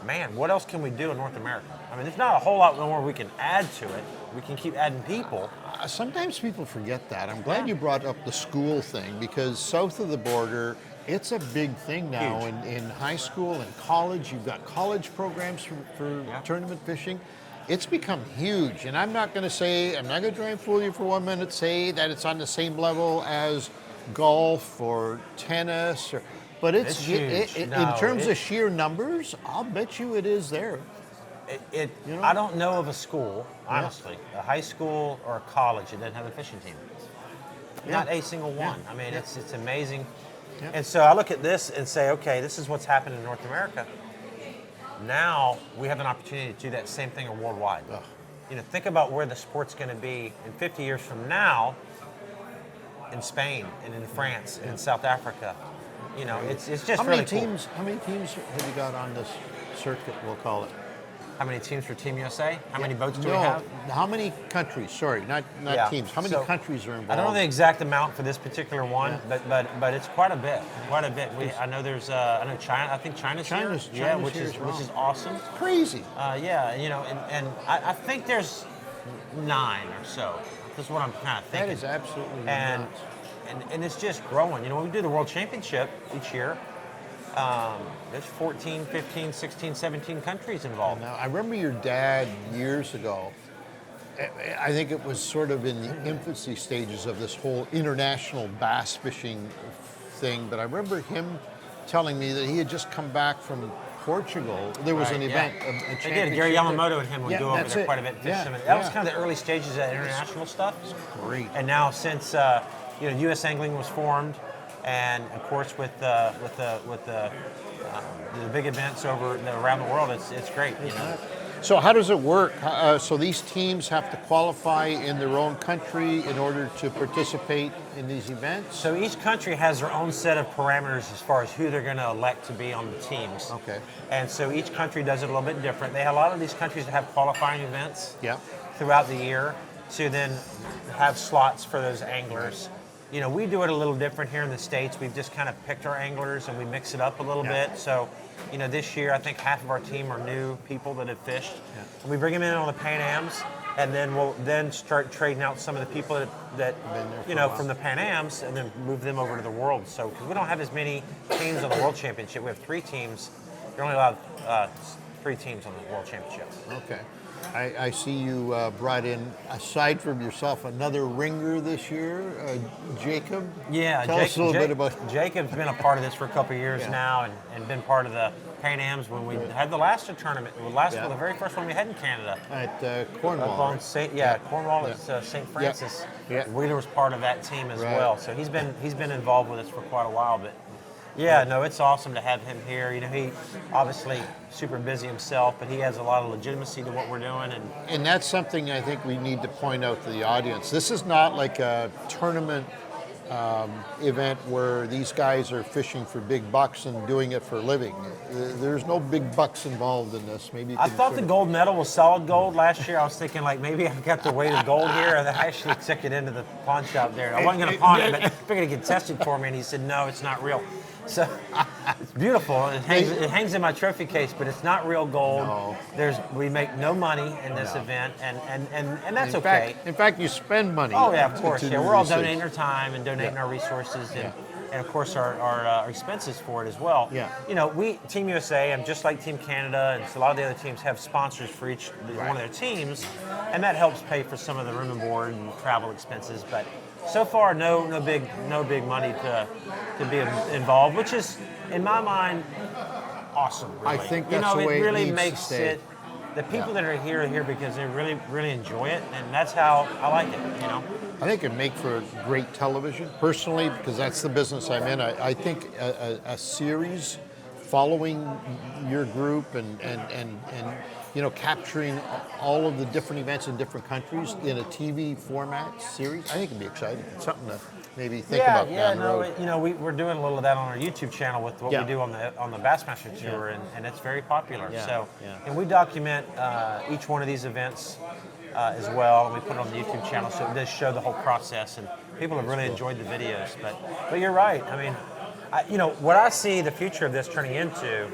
man, what else can we do in North America? I mean, there's not a whole lot more we can add to it. We can keep adding people. Sometimes people forget that. I'm glad you brought up the school thing, because south of the border, it's a big thing now. In high school and college, you've got college programs for tournament fishing. It's become huge, and I'm not going to try and fool you for 1 minute, say that it's on the same level as golf or tennis, but it's huge. In terms of sheer numbers, I'll bet you it is there. I don't know of a school, honestly, a high school or a college that doesn't have a fishing team. Not a single one. I mean, it's amazing. Yeah. And so I look at this and say, okay, this is what's happened in North America. Now we have an opportunity to do that same thing worldwide. You know, think about where the sport's going to be in 50 years from now in Spain and in France and in South Africa. You know, it's just How many cool. teams have you got on this circuit, we'll call it? How many teams for Team USA? How many boats do we have? How many countries? Sorry, not teams. How many countries are involved? I don't know the exact amount for this particular one, but it's quite a bit. Quite a bit. I know there's I know China. I think China's here, which is awesome. It's crazy. You know, and I think there's 9 or so. That's what I'm kind of thinking. That is absolutely nuts. And it's just growing. You know, when we do the World Championship each year, there's 14, 15, 16, 17 countries involved. Now, I remember your dad years ago, I think it was sort of in the infancy stages of this whole international bass fishing thing, but I remember him telling me that he had just come back from Portugal. There was an event, a championship. They did. Gary Yamamoto and him would go over there quite a bit. That was kind of the early stages of that international stuff. It's great. And now since U.S. Angling was formed, and of course with the big events around the world, it's great. You know? So how does it work? So these teams have to qualify in their own country in order to participate in these events? So each country has their own set of parameters as far as who they're going to elect to be on the teams. Okay. And so each country does it a little bit different. They have a lot of these countries that have qualifying events throughout the year to then have slots for those anglers. You know, we do it a little different here in the States. We've just kind of picked our anglers and we mix it up a little bit. So, you know, this year I think half of our team are new people that have fished. And we bring them in on the Pan Ams, and then we'll then start trading out some of the people that you know, from the Pan Ams, and then move them over to the World. So, because we don't have as many teams on the World Championship, we have 3 teams. You're only allowed 3 teams on the World Championship. Okay. I see you brought in, aside from yourself, another ringer this year, Jacob. Yeah, Tell us a little bit about... Jacob's been a part of this for a couple of years now, and been part of the Pan Ams when we had the last tournament. The very first one we had in Canada. At Cornwall. Cornwall at St. Francis. Wheeler was part of that team as well, so he's been involved with us for quite a while. But it's awesome to have him here. You know, he obviously super busy himself, but he has a lot of legitimacy to what we're doing. And that's something I think we need to point out to the audience. This is not like a tournament event where these guys are fishing for big bucks and doing it for a living. There's no big bucks involved in this. Maybe I thought the gold medal was solid gold last year. I was thinking like maybe I got the weight of gold here, and I actually took it into the pawn shop there. I wasn't going to pawn it, but figured he'd get tested for me, and he said no, it's not real. So it's beautiful. It hangs in my trophy case, but it's not real gold. No. We make no money in this event, and that's okay. In fact, you spend money. Oh yeah, of course. We're all donating our time and donating our resources and of course our expenses for it as well. Yeah. You know, Team USA, and just like Team Canada, and a lot of the other teams have sponsors for each one of their teams, and that helps pay for some of the room and board and travel expenses. But so far, no big money to be involved, which is, in my mind, awesome. Really. I think that's the way it really needs makes to stay. it. The people that are here because they really, really enjoy it, and that's how I like it. You know. I think it'd make for great television, personally, because that's the business I'm in. I think a series following your group and you know, capturing all of the different events in different countries in a TV format series, I think it'd be exciting. It's something to maybe think about down the road. You know, we're doing a little of that on our YouTube channel with what we do on the Bassmaster Tour, and it's very popular. And we document each one of these events as well, and we put it on the YouTube channel, so it does show the whole process, and people have really enjoyed the videos. But you're right. I mean, what I see the future of this turning into,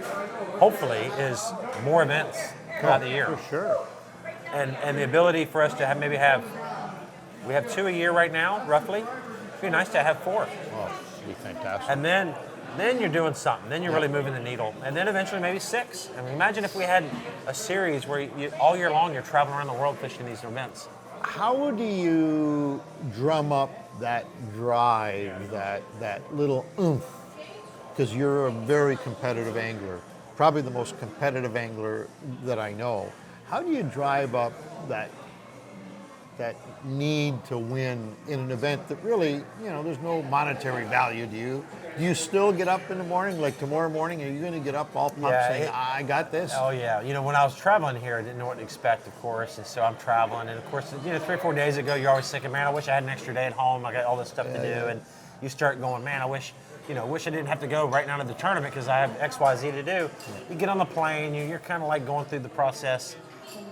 hopefully, is more events throughout the year. For sure. And the ability for us to we have 2 a year right now, roughly. It'd be nice to have 4. Oh, it'd be fantastic. And then you're doing something. Then you're really moving the needle. And then eventually maybe 6. I mean, imagine if we had a series where all year long you're traveling around the world fishing these events. How do you drum up that drive, that little oomph? Because you're a very competitive angler, probably the most competitive angler that I know. How do you drive up that need to win in an event that really, there's no monetary value to you? Do you still get up in the morning, like tomorrow morning, are you going to get up all pumped saying, I got this? Oh, yeah. When I was traveling here, I didn't know what to expect, of course, and so I'm traveling, and of course, 3 or 4 days ago, you're always thinking, man, I wish I had an extra day at home, I got all this stuff to do, and you start going, man, I wish I didn't have to go right now to the tournament because I have X, Y, Z to do. You get on the plane, you're kind of like going through the process,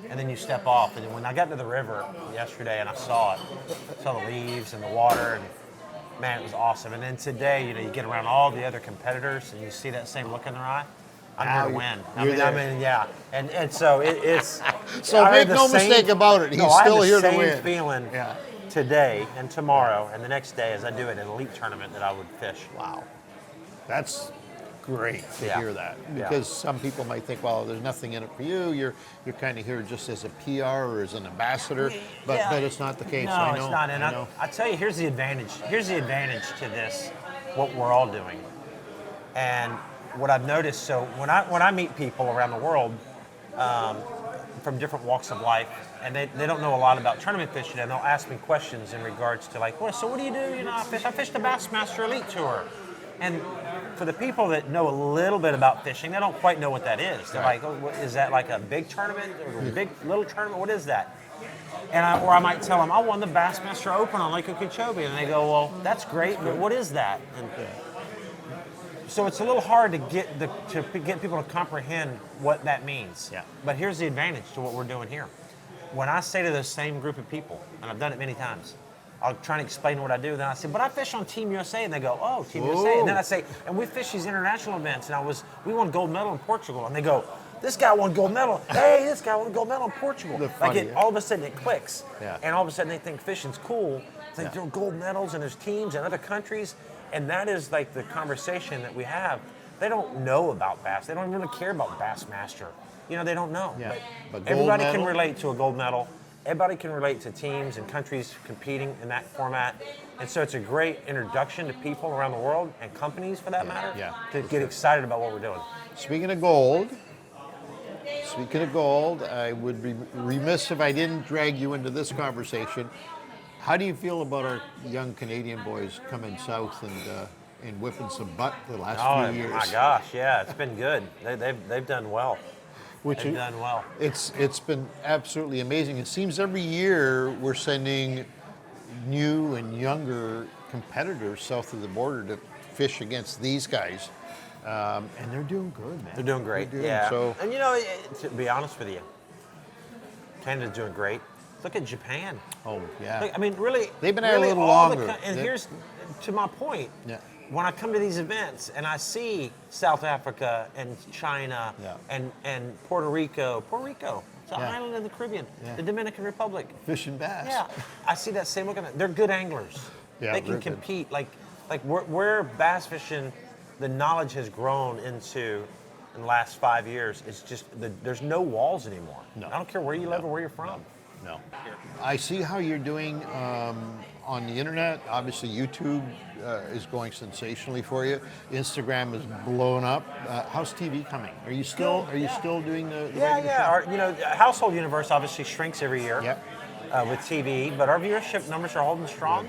and then you step off. And when I got to the river yesterday and I saw the leaves and the water, and man, it was awesome. And then today, you get around all the other competitors and you see that same look in their eye. I'm here to win. I mean, yeah. And so it's. So make no mistake about it. He's still here to win. I have the same feeling today and tomorrow and the next day as I do at an elite tournament that I would fish. Wow. That's great to hear that, because some people might think, well, there's nothing in it for you. You're kind of here just as a PR or as an ambassador, but it's not the case. No, I know, it's not. And I tell you, here's the advantage. Here's the advantage to this, what we're all doing, and what I've noticed. So when I meet people around the world from different walks of life, and they don't know a lot about tournament fishing, and they'll ask me questions in regards to like, well, so what do you do? I fish the Bassmaster Elite Tour. And for the people that know a little bit about fishing, they don't quite know what that is. They're like, oh, is that like a big tournament or a big little tournament? What is that? And I might tell them, I won the Bassmaster Open on Lake Okeechobee. And they go, well, that's great, but what is that? And so it's a little hard to get people to comprehend what that means. Yeah. But here's the advantage to what we're doing here. When I say to the same group of people, and I've done it many times, I'll try to explain what I do. Then I say, but I fish on Team USA. And they go, oh, Team USA. And then I say, and we fish these international events. And we won gold medal in Portugal. And they go, this guy won gold medal. Hey, this guy won gold medal in Portugal. All of a sudden it clicks. Yeah. And all of a sudden they think fishing's cool. It's like there are gold medals and there's teams in other countries. And that is like the conversation that we have. They don't know about bass. They don't really care about Bassmaster. They don't know. Yeah. But everybody can relate to a gold medal. Everybody can relate to teams and countries competing in that format. And so it's a great introduction to people around the world and companies for that matter to get excited about what we're doing. Speaking of gold, I would be remiss if I didn't drag you into this conversation. How do you feel about our young Canadian boys coming south and whipping some butt the last few years? Oh my gosh, yeah, it's been good. They've done well. They've done well. It's been absolutely amazing. It seems every year we're sending new and younger competitors south of the border to fish against these guys, and they're doing good, man. They're doing great. And to be honest with you, Canada's doing great. Look at Japan. Oh yeah. Look, I mean, really, they've been there a little longer. Here's to my point. Yeah. When I come to these events and I see South Africa and China and Puerto Rico, it's an island in the Caribbean, the Dominican Republic. Fishing bass. Yeah, I see that same look at them. They're good anglers. Yeah, they can compete. Good. Like where bass fishing, the knowledge has grown into in the last 5 years. It's just there's no walls anymore. No. I don't care where you live or where you're from. No. I see how you're doing on the internet. Obviously, YouTube is going sensationally for you. Instagram is blown up. How's TV coming? Are you still doing the Our household universe obviously shrinks every year with TV, but our viewership numbers are holding strong,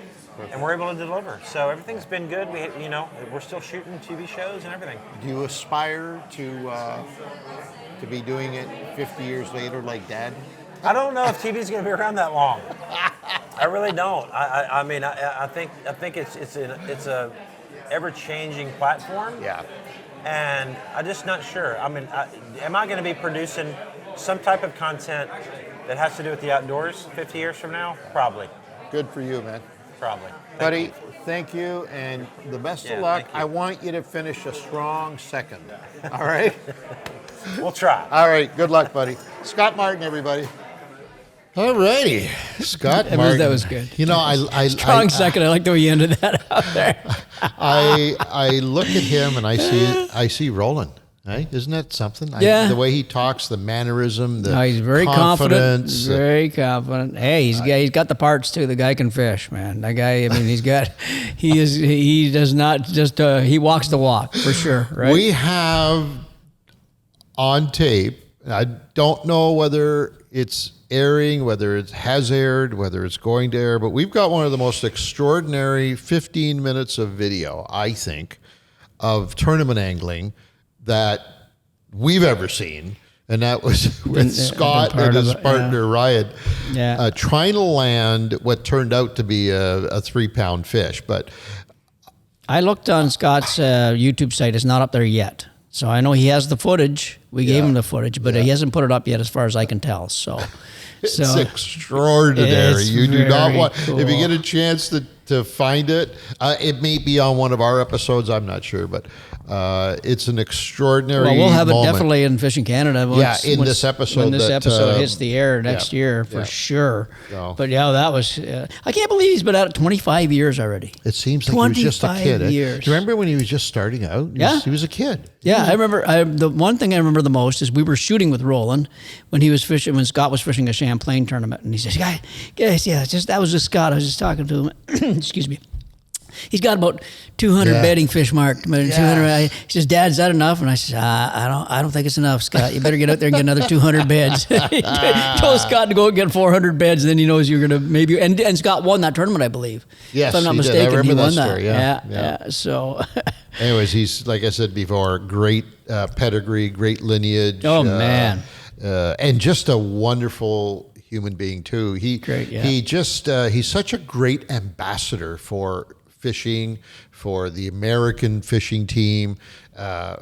and we're able to deliver. So everything's been good. We're still shooting TV shows and everything. Do you aspire to be doing it 50 years later like Dad? I don't know if TV's going to be around that long. I really don't. I think it's a ever-changing platform. Yeah. And I'm just not sure. I mean, am I going to be producing some type of content that has to do with the outdoors 50 years from now? Probably. Good for you, man. Probably. Buddy, thank you, and the best Yeah, of luck. thank you. I want you to finish a strong second. All right? We'll try. All right, good luck, buddy. Scott Martin, everybody. All righty, Scott Martin. That was good. You know, I Strong second. I like the way you ended that out there. I look at him and I see Roland. Right? Isn't that something? Yeah. The way he talks, the mannerism, the No, he's very confident. confidence. Very confident. Hey, he's got the parts too. The guy can fish, man. That guy. I mean, he does not just he walks the walk for sure. Right. We have on tape. I don't know whether it's airing, whether it has aired, whether it's going to air, but we've got one of the most extraordinary 15 minutes of video, I think, of tournament angling that we've ever seen. And that was with Scott and his partner, Ryan, trying to land what turned out to be a 3-pound fish. But I looked on Scott's YouTube site. It's not up there yet. So I know he has the footage. We gave him the footage, but he hasn't put it up yet as far as I can tell. So it's extraordinary. It's you do not want, cool. if you get a chance to find it, it may be on one of our episodes, I'm not sure, but it's an extraordinary Well, we'll have moment. it definitely in Fishing Canada. This episode. When this episode hits the air next year, for sure. So. But yeah, that was, I can't believe he's been at it 25 years already. It seems like he was just a kid. 25 years. Do you remember when he was just starting out? He was a kid. Yeah, I remember. The one thing I remember the most is we were shooting with Roland when he was fishing. When Scott was fishing a Champlain tournament, and he says, "Guys, that was just Scott. I was just talking to him. Excuse me. He's got about 200 bedding fish marked. 200. He says, "Dad, is that enough?" And I said, "I don't think it's enough, Scott. You better get out there and get another 200 beds." He told Scott to go and get 400 beds, and then he knows you're going to maybe. And Scott won that tournament, I believe. Yes, if I'm not he did. mistaken, I remember he won that that. story. Yeah. So. Anyways, he's, like I said before, great pedigree, great lineage. Oh, man. And just a wonderful human being too. He's such a great ambassador for fishing, for the American fishing team,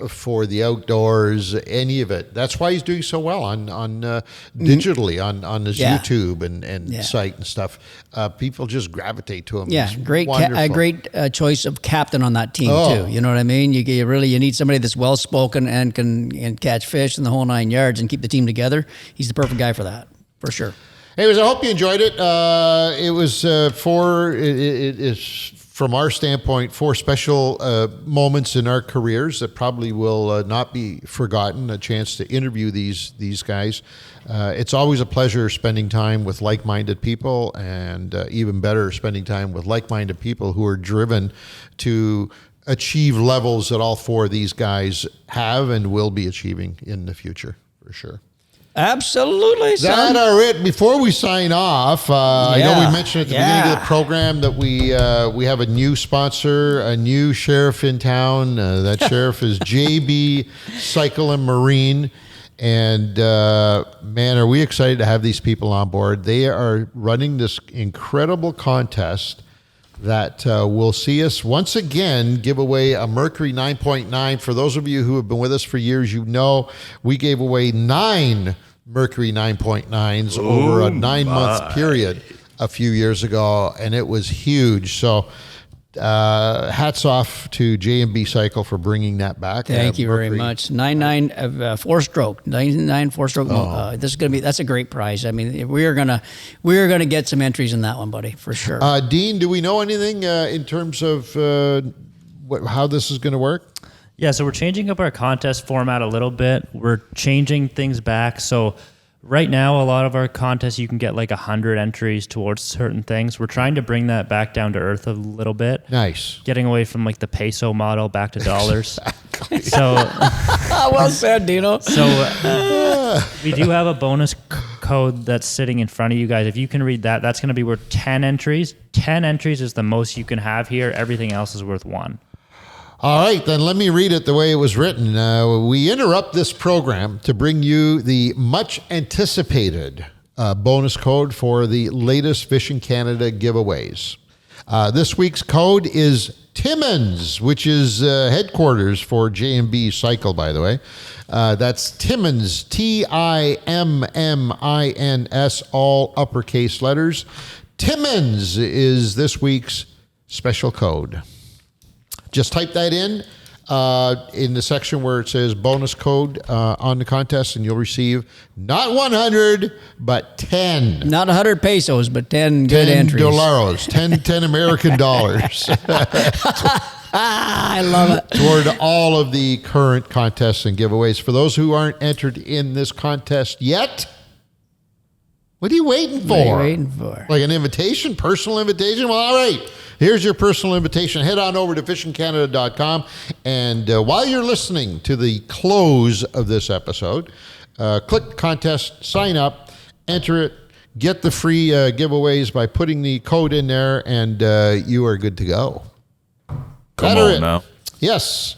for the outdoors, any of it. That's why he's doing so well on digitally on his YouTube and site and stuff. People just gravitate to him. Yeah, He's great choice of captain on that team too. You know what I mean? You need somebody that's well spoken and can catch fish in the whole 9 yards and keep the team together. He's the perfect guy for that, for sure. Anyways, I hope you enjoyed it. It was it is, from our standpoint, 4 special moments in our careers that probably will not be forgotten, a chance to interview these guys. It's always a pleasure spending time with like-minded people, and even better, spending time with like-minded people who are driven to achieve levels that all 4 of these guys have and will be achieving in the future, for sure. Absolutely, son. That are it. Before we sign off, I know we mentioned at the beginning of the program that we have a new sponsor, a new sheriff in town. That sheriff is JB Cycle and Marine. And man, are we excited to have these people on board. They are running this incredible contest that will see us once again give away a Mercury 9.9. For those of you who have been with us for years, you know we gave away 9 Mercury 9.9s over a 9-month period a few years ago, and it was huge. So hats off to J&B Cycle for bringing that back. Thank you very much. 99 4-stroke, 99 4-stroke. That's a great prize. I mean, we're gonna get some entries in that one, buddy, for sure. Dean, do we know anything in terms of how this is going to work? Yeah, so we're changing up our contest format a little bit. We're changing things back. So right now, a lot of our contests, you can get like 100 entries towards certain things. We're trying to bring that back down to earth a little bit. Nice. Getting away from like the peso model back to dollars. Exactly. So well said, Dino. So we do have a bonus code that's sitting in front of you guys. If you can read that, that's going to be worth 10 entries. 10 entries is the most you can have here. Everything else is worth 1. All right, then let me read it the way it was written. We interrupt this program to bring you the much anticipated bonus code for the latest Fishing Canada giveaways. This week's code is Timmins, which is headquarters for J&B Cycle, by the way. That's Timmins, Timmins, all uppercase letters. Timmins is this week's special code. Just type that in the section where it says bonus code on the contest, and you'll receive not 100, but 10. Not 100 pesos, but 10 good entries. $10, 10 American dollars. I love it. Toward all of the current contests and giveaways. For those who aren't entered in this contest yet, what are you waiting for? What are you waiting for? Like an invitation, personal invitation? Well, all right. Here's your personal invitation. Head on over to fishingcanada.com. And while you're listening to the close of this episode, click contest, sign up, enter it, get the free giveaways by putting the code in there, and you are good to go. Come on now. Yes.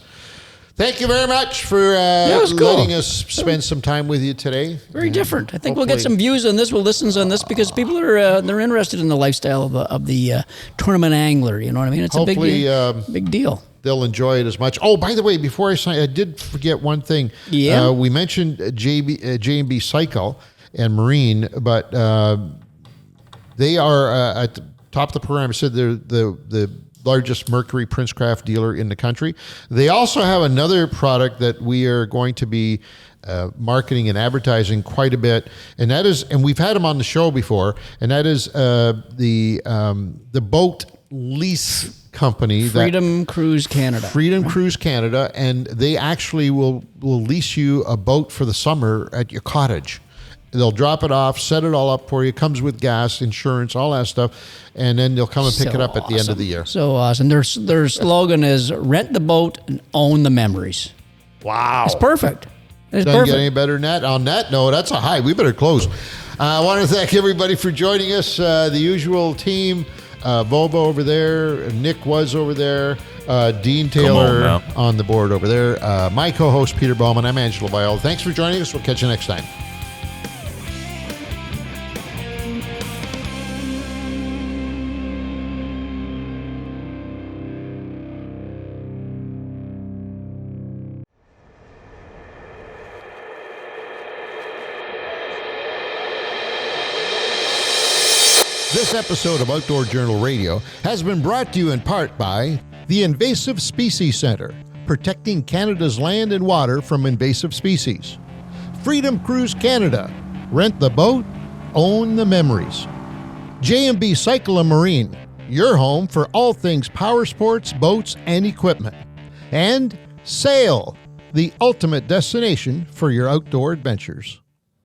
Thank you very much for letting us spend some time with you today. Very different. I think we'll get some views on this. We'll listen on this because people are they're interested in the lifestyle of the tournament angler. You know what I mean? It's hopefully, a big deal. They'll enjoy it as much. Oh, by the way, before I sign, I did forget one thing. Yeah. We mentioned J&B Cycle and Marine, but they are at the top of the program. I said they're the largest Mercury Princecraft dealer in the country. They also have another product that we are going to be marketing and advertising quite a bit, and that is, and we've had them on the show before, and that is the boat lease company, Freedom Cruise Canada. Freedom Cruise Canada, and they actually will lease you a boat for the summer at your cottage. They'll drop it off, set it all up for you. Comes with gas, insurance, all that stuff, and then they'll come and pick it up at the end of the year. So awesome! Their slogan is "Rent the boat and own the memories." Wow, it's perfect. It's Doesn't perfect. get any better than that. On that note, that's a high. We better close. I want to thank everybody for joining us. The usual team: Bobo over there, Nick was over there, Dean Taylor on the board over there. My co-host Peter Bowman. I'm Angelo Viola. Thanks for joining us. We'll catch you next time. This episode of Outdoor Journal Radio has been brought to you in part by the Invasive Species Centre, protecting Canada's land and water from invasive species. Freedom Cruise Canada, rent the boat, own the memories. J&B Cycle and Marine, your home for all things power sports, boats, and equipment. And Sail, the ultimate destination for your outdoor adventures.